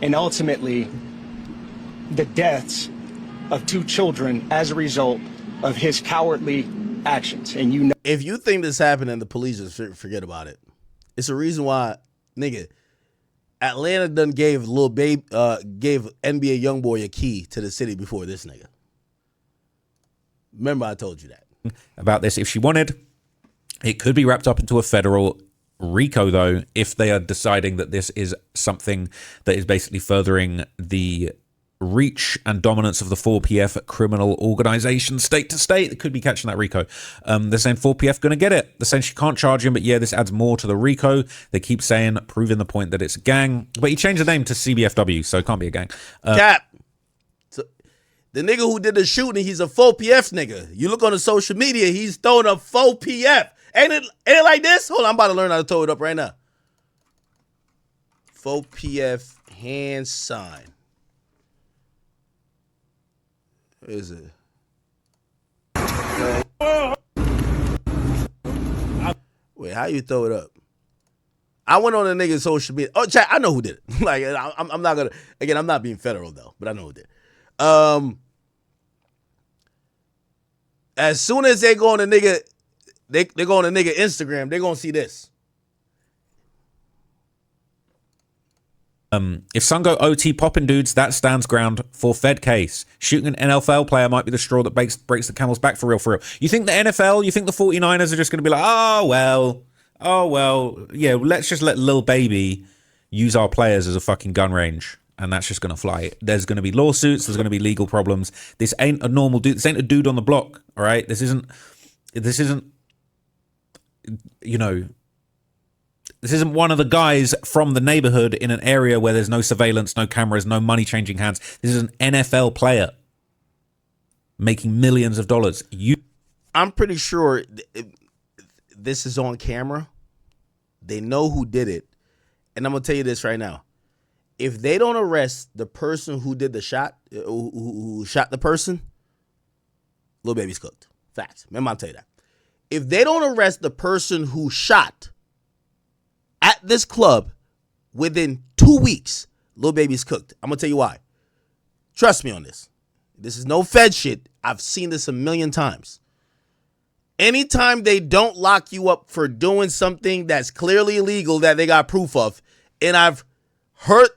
and ultimately the deaths of 2 children as a result of his cowardly actions. And you know, if you think this happened and the police just forget about it, it's a reason why, nigga, Atlanta done gave gave NBA YoungBoy a key to the city before this nigga. Remember I told you that. About this, if she wanted, it could be wrapped up into a federal RICO, though, if they are deciding that this is something that is basically furthering the reach and dominance of the 4PF criminal organization state to state. It could be catching that RICO. They're saying 4PF going to get it. They're saying she can't charge him, but yeah, this adds more to the RICO. They keep saying, proving the point that it's a gang. But he changed the name to CBFW, so it can't be a gang. Cap. So, the nigga who did the shooting, he's a 4PF nigga. You look on the social media, he's throwing a 4PF. Ain't it like this? Hold on, I'm about to learn how to throw it up right now. 4PF hand sign. Where is it? Wait, how you throw it up? I went on a nigga's social media. Oh, chat, I know who did it. Like, I'm not gonna. Again, I'm not being federal though, but I know who did. As soon as they go on a nigga, they go on a nigga Instagram, they gonna see this. If some go OT popping dudes, that stands ground for Fed case. Shooting an NFL player might be the straw that breaks the camel's back for real. You think the NFL, you think the 49ers are just going to be like, oh, well, yeah, let's just let Lil Baby use our players as a fucking gun range. And that's just going to fly. There's going to be lawsuits. There's going to be legal problems. This ain't a normal dude. This ain't a dude on the block. All right. This isn't, you know, this isn't one of the guys from the neighborhood in an area where there's no surveillance, no cameras, no money changing hands. This is an NFL player making millions of dollars. I'm pretty sure this is on camera. They know who did it. And I'm going to tell you this right now. If they don't arrest the person who did the shot, who shot the person, Lil Baby's cooked. Facts. Remember, I'll tell you that. If they don't arrest the person who shot at this club within 2 weeks, Lil Baby's cooked. I'm going to tell you why. Trust me on this. This is no Fed shit. I've seen this a million times. Anytime they don't lock you up for doing something that's clearly illegal that they got proof of, and I've heard,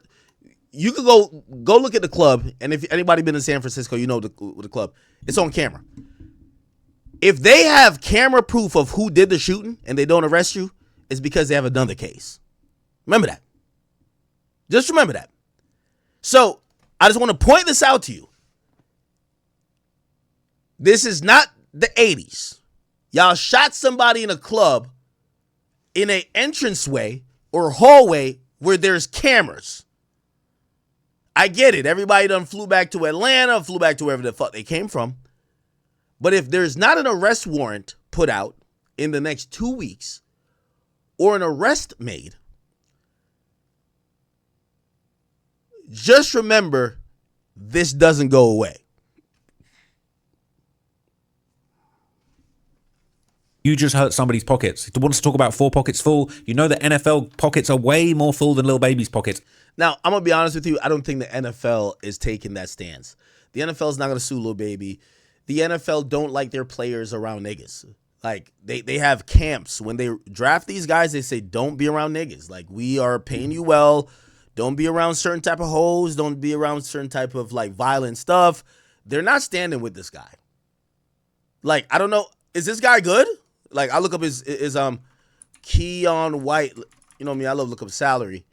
you could go look at the club, and if anybody been in San Francisco, you know the club. It's on camera. If they have camera proof of who did the shooting and they don't arrest you, it's because they have another case. Remember that. Just remember that. So I just want to point this out to you. This is not the 80s. Y'all shot somebody in a club in an entranceway or hallway where there's cameras. I get it. Everybody done flew back to Atlanta, flew back to wherever the fuck they came from. But if there's not an arrest warrant put out in the next 2 weeks or an arrest made, just remember this doesn't go away. You just hurt somebody's pockets. He wants to talk about 4 pockets full. You know the NFL pockets are way more full than Lil Baby's pockets. Now, I'm going to be honest with you. I don't think the NFL is taking that stance. The NFL is not going to sue Lil Baby. The NFL don't like their players around niggas. Like, they have camps. When they draft these guys, they say, don't be around niggas. Like, we are paying you well. Don't be around certain type of hoes. Don't be around certain type of, like, violent stuff. They're not standing with this guy. Like, I don't know. Is this guy good? Like, I look up his Keion White. You know me, I love look up salary.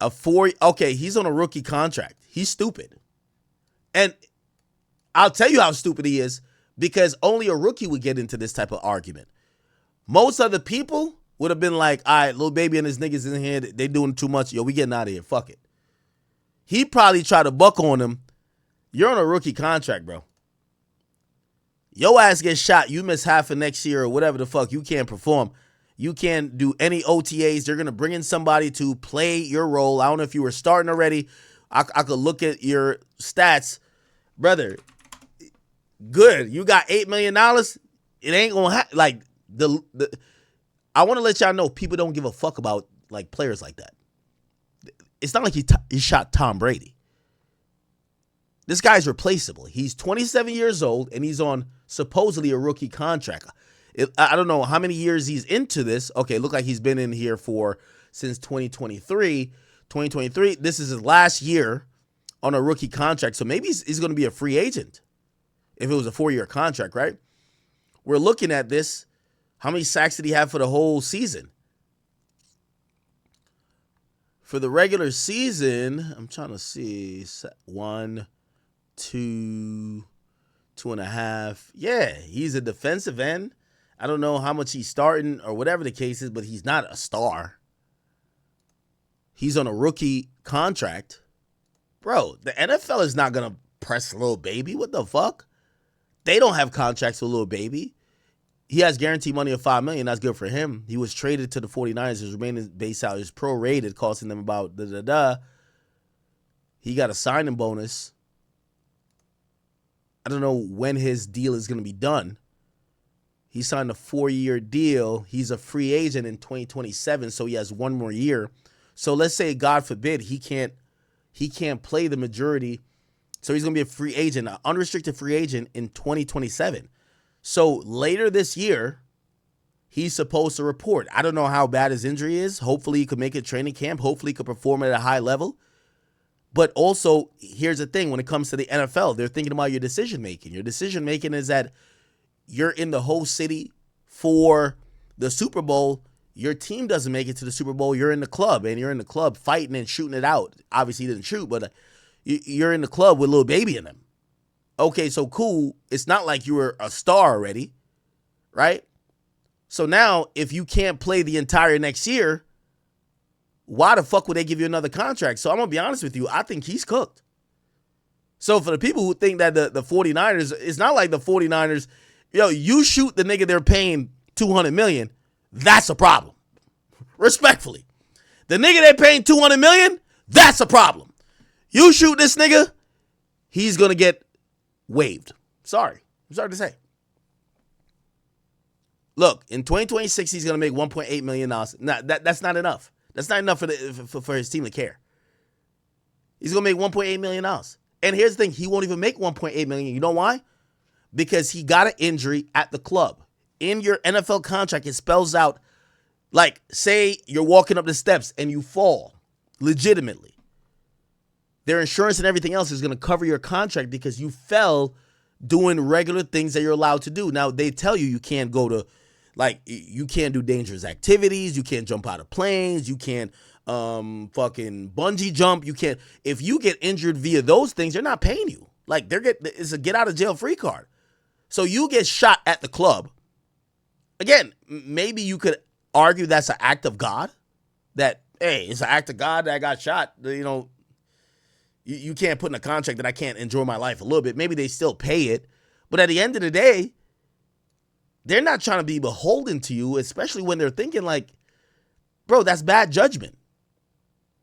Okay, he's on a rookie contract. He's stupid. And I'll tell you how stupid he is, because only a rookie would get into this type of argument. Most other people would have been like, all right, Lil Baby and his niggas in here, they doing too much. Yo, we getting out of here. Fuck it. He probably tried to buck on him. You're on a rookie contract, bro. Your ass gets shot, you miss half of next year or whatever the fuck, you can't perform. You can't do any OTAs. They're going to bring in somebody to play your role. I don't know if you were starting already. I could look at your stats. Brother, good. You got $8 million. It ain't going to happen. Like, I want to let y'all know people don't give a fuck about, like, players like that. It's not like he shot Tom Brady. This guy's replaceable. He's 27 years old, and he's on supposedly a rookie contract. I don't know how many years he's into this. Okay, look like he's been in here since 2023. 2023, this is his last year on a rookie contract. So maybe he's going to be a free agent if it was a 4-year contract, right? We're looking at this. How many sacks did he have for the whole season? For the regular season, I'm trying to see. 1, 2, 2.5. Yeah, he's a defensive end. I don't know how much he's starting or whatever the case is, but he's not a star. He's on a rookie contract. Bro, the NFL is not going to press Lil Baby. What the fuck? They don't have contracts with Lil Baby. He has guaranteed money of $5 million. That's good for him. He was traded to the 49ers. His remaining base salary is prorated, costing them about He got a signing bonus. I don't know when his deal is going to be done. He signed a 4-year deal. He's a free agent in 2027, so he has 1 more year. So let's say, God forbid, he can't play the majority. So he's going to be a free agent, an unrestricted free agent in 2027. So later this year, he's supposed to report. I don't know how bad his injury is. Hopefully he could make it training camp. Hopefully he could perform at a high level. But also, here's the thing. When it comes to the NFL, they're thinking about your decision-making. Your decision-making is that you're in the whole city for the Super Bowl. Your team doesn't make it to the Super Bowl. You're in the club, and you're in the club fighting and shooting it out. Obviously, he didn't shoot, but you're in the club with Lil Baby in them. Okay, so cool. It's not like you were a star already, right? So now, if you can't play the entire next year, why the fuck would they give you another contract? So I'm going to be honest with you. I think he's cooked. So for the people who think that the 49ers, it's not like the 49ers, you shoot the nigga they're paying $200 million, that's a problem. Respectfully. The nigga they're paying $200 million, that's a problem. You shoot this nigga, he's going to get waived. Sorry. I'm sorry to say. Look, in 2026, he's going to make $1.8 million. Now, that's not enough. That's not enough for his team to care. He's going to make $1.8 million. And here's the thing. He won't even make $1.8 million. You know why? Because he got an injury at the club. In your NFL contract, it spells out, like, say you're walking up the steps and you fall legitimately. Their insurance and everything else is going to cover your contract because you fell doing regular things that you're allowed to do. Now, they tell you can't go to, like, you can't do dangerous activities. You can't jump out of planes. You can't fucking bungee jump. You can't. If you get injured via those things, they're not paying you. Like, it's a get out of jail free card. So you get shot at the club. Again, maybe you could argue that's an act of God. That, hey, it's an act of God that I got shot. You can't put in a contract that I can't enjoy my life a little bit. Maybe they still pay it. But at the end of the day, they're not trying to be beholden to you, especially when they're thinking like, bro, that's bad judgment.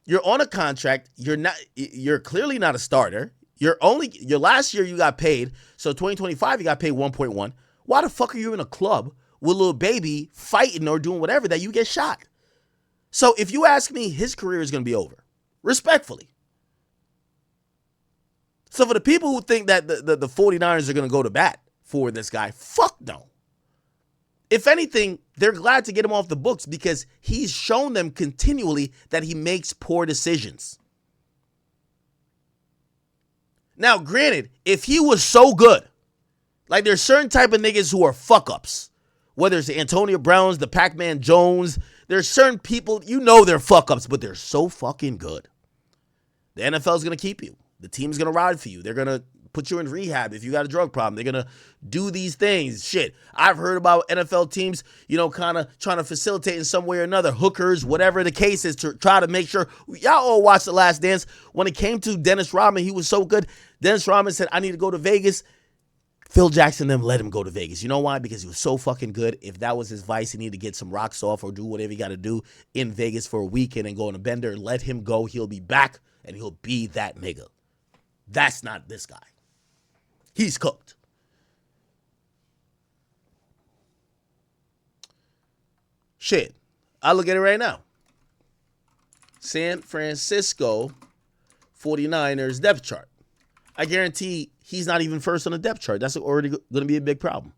You're on a contract. You're clearly not a starter. Your last year you got paid. So 2025 you got paid 1.1. Why the fuck are you in a club with a little baby fighting or doing whatever that you get shot? So if you ask me, his career is going to be over. Respectfully. So for the people who think that the 49ers are going to go to bat for this guy, fuck no. If anything, they're glad to get him off the books because he's shown them continually that he makes poor decisions. Now, granted, if he was so good, like there's certain type of niggas who are fuck-ups, whether it's the Antonio Browns, the Pac-Man Jones, there's certain people, you know they're fuck-ups, but they're so fucking good. The NFL's going to keep you. The team's going to ride for you. They're going to put you in rehab if you got a drug problem. They're going to do these things. Shit, I've heard about NFL teams, kind of trying to facilitate in some way or another, hookers, whatever the case is, to try to make sure. Y'all all watched The Last Dance. When it came to Dennis Rodman, he was so good. Dennis Rodman said, I need to go to Vegas. Phil Jackson them let him go to Vegas. You know why? Because he was so fucking good. If that was his vice, he needed to get some rocks off or do whatever he got to do in Vegas for a weekend and go on a bender. Let him go. He'll be back and he'll be that nigga. That's not this guy. He's cooked. Shit. I look at it right now. San Francisco 49ers depth chart. I guarantee he's not even first on the depth chart. That's already going to be a big problem.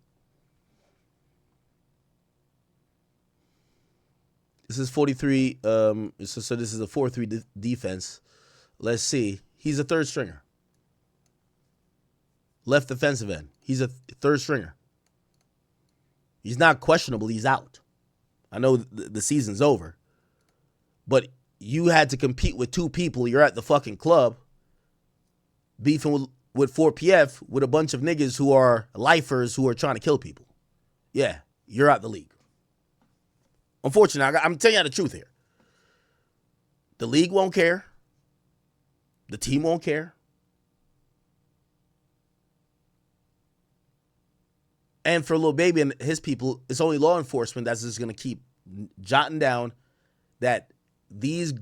This is 43. So this is a 4-3 defense. Let's see. He's a third stringer. Left defensive end. He's a third stringer. He's not questionable. He's out. I know the season's over. But you had to compete with two people. You're at the fucking club beefing with 4PF with a bunch of niggas who are lifers who are trying to kill people. Yeah, you're out the league. Unfortunately, I'm telling you the truth here. The league won't care. The team won't care. And for Lil Baby and his people, it's only law enforcement that's just going to keep jotting down that these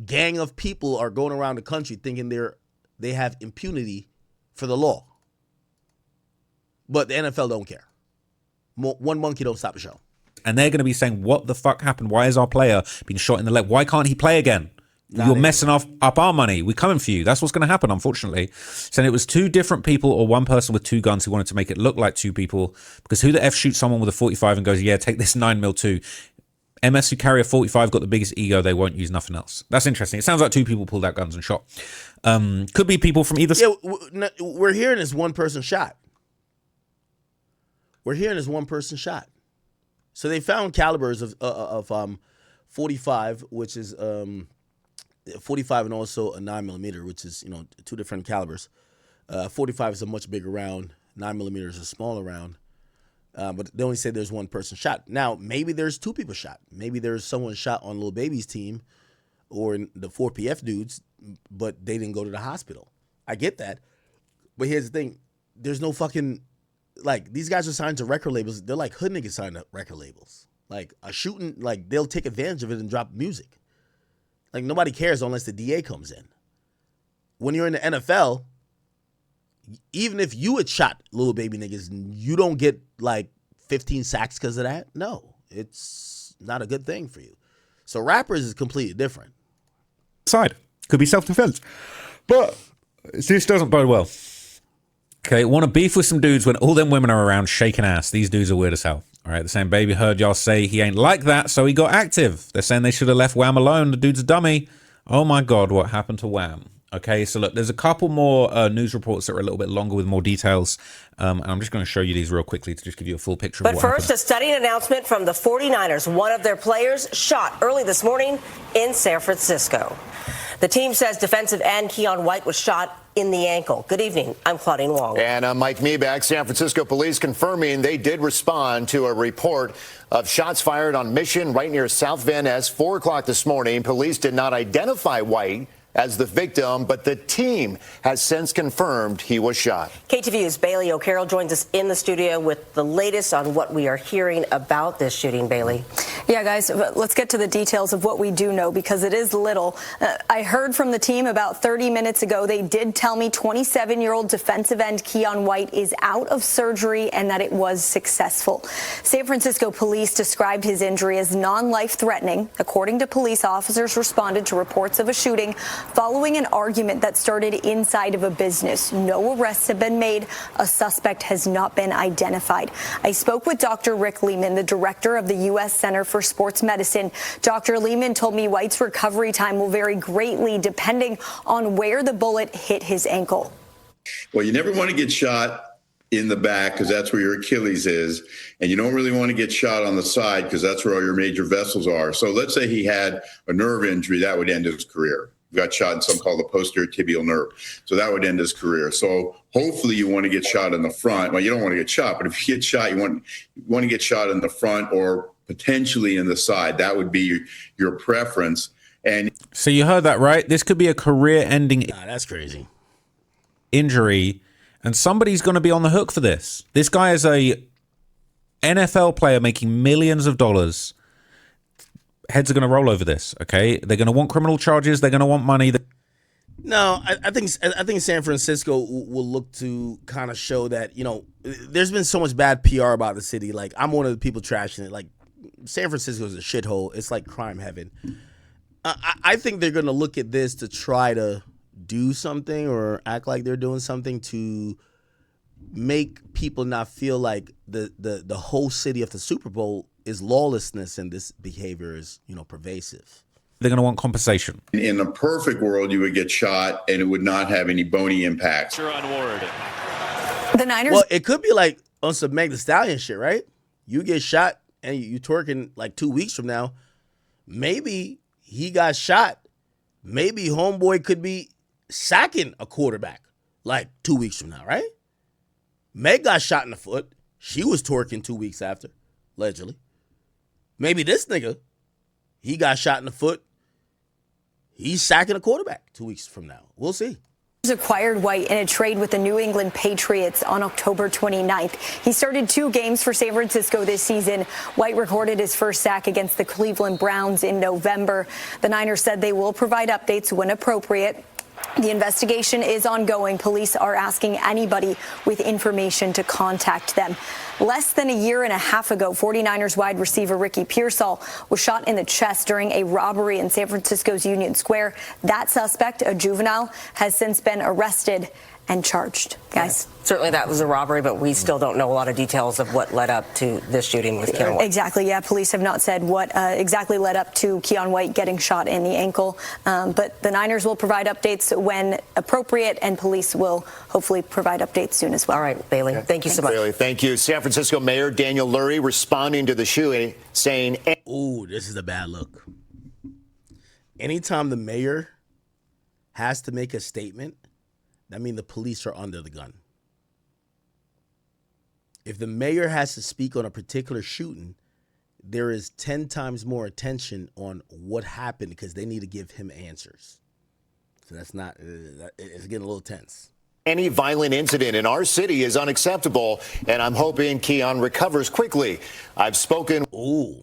gang of people are going around the country thinking they have impunity for the law. But the NFL don't care. One monkey don't stop a show. And they're going to be saying, what the fuck happened? Why is our player being shot in the leg? Why can't he play again? You're messing up our money. We're coming for you. That's what's going to happen, unfortunately. So it was two different people or one person with two guns who wanted to make it look like two people. Because who the F shoots someone with a 45 and goes, yeah, take this 9mm too. MS who carry a 45 got the biggest ego. They won't use nothing else. That's interesting. It sounds like two people pulled out guns and shot. Could be people from either side. Yeah, we're hearing this one person shot. We're hearing this one person shot. So they found calibers of 45, which is 45 and also a 9mm, which is, two different calibers. 45 is a much bigger round. 9mm is a smaller round. But they only say there's one person shot. Now, maybe there's two people shot. Maybe there's someone shot on Lil Baby's team or the 4PF dudes, but they didn't go to the hospital. I get that. But here's the thing. There's no fucking, these guys are signed to record labels. They're like hood niggas signed to record labels. Like, a shooting, they'll take advantage of it and drop music. Like, nobody cares unless the DA comes in. When you're in the NFL, even if you had shot Lil Baby niggas, you don't get, 15 sacks because of that. No, it's not a good thing for you. So rappers is completely different. Side. Could be self-defense. But this doesn't bode well. Okay, want to beef with some dudes when all them women are around shaking ass. These dudes are weird as hell. All right, the same Baby heard y'all say he ain't like that, so he got active. They're saying they should have left Wham alone. The dude's a dummy. Oh my God, what happened to Wham? Okay, so look, there's a couple more news reports that are a little bit longer with more details. And I'm just going to show you these real quickly to just give you a full picture of what happened. But first, a stunning announcement from the 49ers. One of their players shot early this morning in San Francisco. The team says defensive end Keion White was shot in the ankle. Good evening. I'm Claudine Wong. And I'm Mike Meeback. San Francisco police confirming they did respond to a report of shots fired on Mission right near South Van Ness, 4 o'clock this morning. Police did not identify White as the victim, but the team has since confirmed he was shot. KTVU's Bailey O'Carroll joins us in the studio with the latest on what we are hearing about this shooting. Bailey. Yeah, guys, let's get to the details of what we do know, because it is little. I heard from the team about 30 minutes ago. They did tell me 27-year-old defensive end Keion White is out of surgery and that it was successful. San Francisco police described his injury as non-life-threatening. According to police, officers responded to reports of a shooting following an argument that started inside of a business. No arrests have been made. A suspect has not been identified. I spoke with Dr. Rick Lehman, the director of the U.S. Center for Sports Medicine. Dr. Lehman told me White's recovery time will vary greatly depending on where the bullet hit his ankle. Well, you never want to get shot in the back because that's where your Achilles is. And you don't really want to get shot on the side because that's where all your major vessels are. So let's say he had a nerve injury, that would end his career. He got shot in something called the posterior tibial nerve. So that would end his career. So hopefully you want to get shot in the front. Well, you don't want to get shot, but if you get shot, you want to get shot in the front or potentially in the side. That would be your preference. And so you heard that, right? This could be a career-ending that's crazy injury, and somebody's going to be on the hook for this. This guy is a NFL player making millions of dollars. Heads are going to roll over this, okay? They're going to want criminal charges. They're going to want money. No, I think San Francisco will look to kind of show that, you know, there's been so much bad PR about the city. Like, I'm one of the people trashing it. Like, San Francisco is a shithole. It's like crime heaven. I think they're going to look at this to try to do something or act like they're doing something to make people not feel like the whole city of the Super Bowl is lawlessness and this behavior is, you know, pervasive. They're going to want compensation. in a perfect world, you would get shot and it would not have any bony impacts. The Niners. Well, it could be like on some Meg Thee Stallion shit, right? You get shot and you twerking like 2 weeks from now. Maybe he got shot. Maybe homeboy could be sacking a quarterback like 2 weeks from now, right? Meg got shot in the foot. She was twerking 2 weeks after, allegedly. Maybe this nigga, he got shot in the foot. He's sacking a quarterback 2 weeks from now. We'll see. Acquired White in a trade with the New England Patriots on October 29th. He started 2 games for San Francisco this season. White recorded his first sack against the Cleveland Browns in November. The Niners said they will provide updates when appropriate. The investigation is ongoing. Police are asking anybody with information to contact them. Less than a year and a half ago, 49ers wide receiver Ricky Pearsall was shot in the chest during a robbery in San Francisco's Union Square. That suspect, a juvenile, has since been arrested and charged. Guys. Certainly that was a robbery, but we still don't know a lot of details of what led up to this shooting with Keion White. Exactly, yeah. Police have not said what exactly led up to Keion White getting shot in the ankle. But the Niners will provide updates when appropriate, and police will hopefully provide updates soon as well. All right, Bailey. Thank you so much. Bailey, thank you. San Francisco Mayor Daniel Lurie responding to the shooting, saying, ooh, this is a bad look. Anytime the mayor has to make a statement, that means the police are under the gun. If the mayor has to speak on a particular shooting, there is 10 times more attention on what happened because they need to give him answers. So that's not, it's getting a little tense. any violent incident in our city is unacceptable, and I'm hoping Keion recovers quickly. I've spoken. Ooh.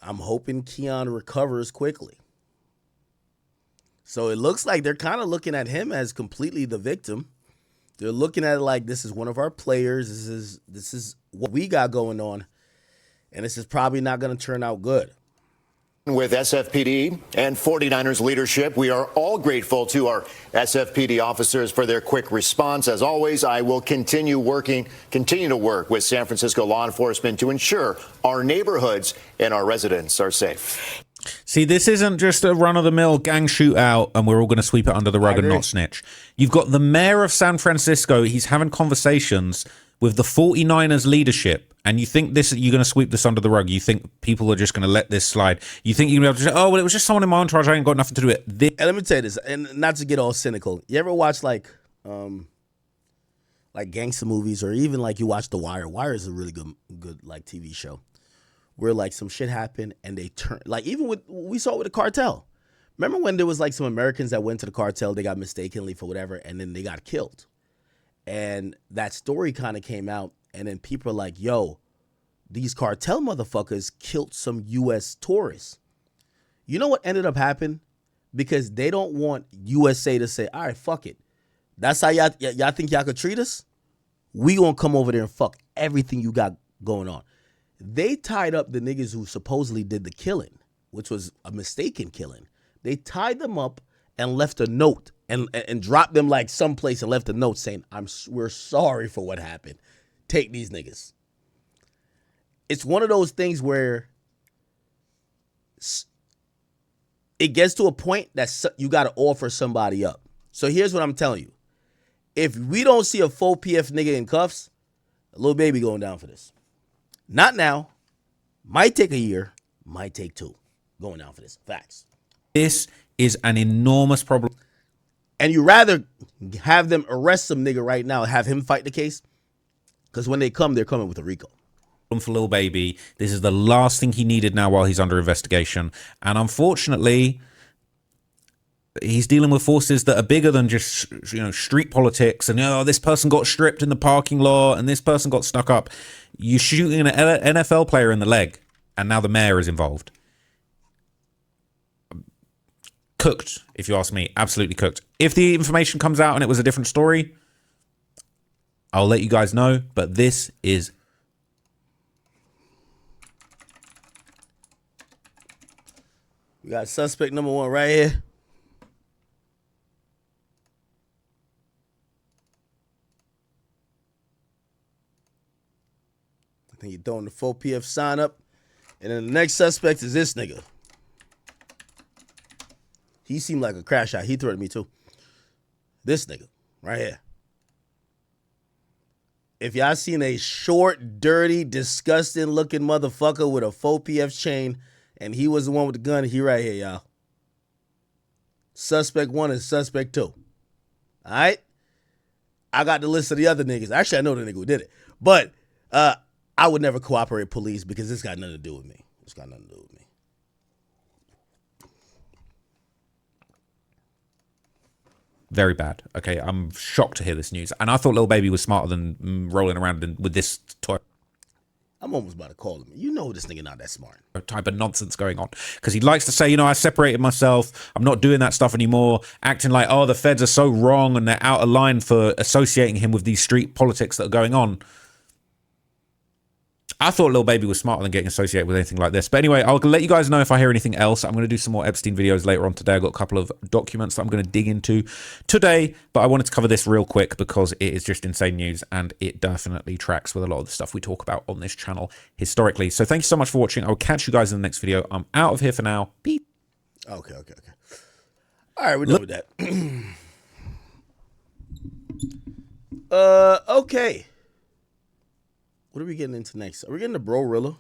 I'm hoping Keion recovers quickly. So it looks like they're kind of looking at him as completely the victim. They're looking at it like this is one of our players. This is what we got going on. And this is probably not going to turn out good. With SFPD and 49ers leadership, we are all grateful to our SFPD officers for their quick response. As always, I will continue to work with San Francisco law enforcement to ensure our neighborhoods and our residents are safe. See, this isn't just a run-of-the-mill gang shootout and we're all going to sweep it under the rug and not snitch. You've got the mayor of San Francisco. He's having conversations with the 49ers leadership. And you think you're going to sweep this under the rug. You think people are just going to let this slide. You think you're going to be able to say, oh, well, it was just someone in my entourage. I ain't got nothing to do with it. And let me tell you this, and not to get all cynical. You ever watch like gangster movies, or even like you watch The Wire? Wire is a really good like TV show where like some shit happened and they turn, like even with we saw it with the cartel. Remember when there was like some Americans that went to the cartel, they got mistakenly for whatever, and then they got killed. And that story kind of came out, and then people are like, yo, these cartel motherfuckers killed some U.S. tourists. You know what ended up happening? Because they don't want USA to say, all right, fuck it. That's how y'all think y'all could treat us? We gonna come over there and fuck everything you got going on. They tied up the niggas who supposedly did the killing, which was a mistaken killing. They tied them up and left a note and dropped them like someplace and left a note saying, we're sorry for what happened. Take these niggas. It's one of those things where it gets to a point that you got to offer somebody up. So here's what I'm telling you. If we don't see a full PF nigga in cuffs, a little baby going down for this. Not now. Might take a year. Might take 2. Going down for this. Facts. This is an enormous problem. And you rather have them arrest some nigga right now and have him fight the case? Because when they come, they're coming with a Rico. For Lil Baby, this is the last thing he needed now while he's under investigation. And unfortunately, he's dealing with forces that are bigger than just, street politics and, this person got stripped in the parking lot and this person got stuck up. You're shooting an NFL player in the leg, and now the mayor is involved. Cooked, if you ask me. Absolutely cooked. If the information comes out and it was a different story, I'll let you guys know. But this is... We got suspect number 1 right here. I think you're throwing the 4 PF sign up. And then the next suspect is this nigga. He seemed like a crash out. He threatened me too. This nigga right here. If y'all seen a short, dirty, disgusting looking motherfucker with a 4 PF chain and he was the one with the gun, he right here, y'all. Suspect 1 and suspect 2. All right? I got the list of the other niggas. Actually, I know the nigga who did it. But I would never cooperate police because this got nothing to do with me. It's got nothing to do with me. Very bad. Okay, I'm shocked to hear this news. And I thought Lil Baby was smarter than rolling around with this toy. I'm almost about to call him. You know this nigga not that smart. Type of nonsense going on. Because he likes to say, I separated myself. I'm not doing that stuff anymore. Acting like, the feds are so wrong and they're out of line for associating him with these street politics that are going on. I thought Lil Baby was smarter than getting associated with anything like this. But anyway, I'll let you guys know if I hear anything else. I'm going to do some more Epstein videos later on today. I've got a couple of documents that I'm going to dig into today. But I wanted to cover this real quick because it is just insane news. And it definitely tracks with a lot of the stuff we talk about on this channel historically. So thank you so much for watching. I'll catch you guys in the next video. I'm out of here for now. Peace. Okay. All right, we're done with that. Okay. What are we getting into next? Are we getting to Bro-rilla?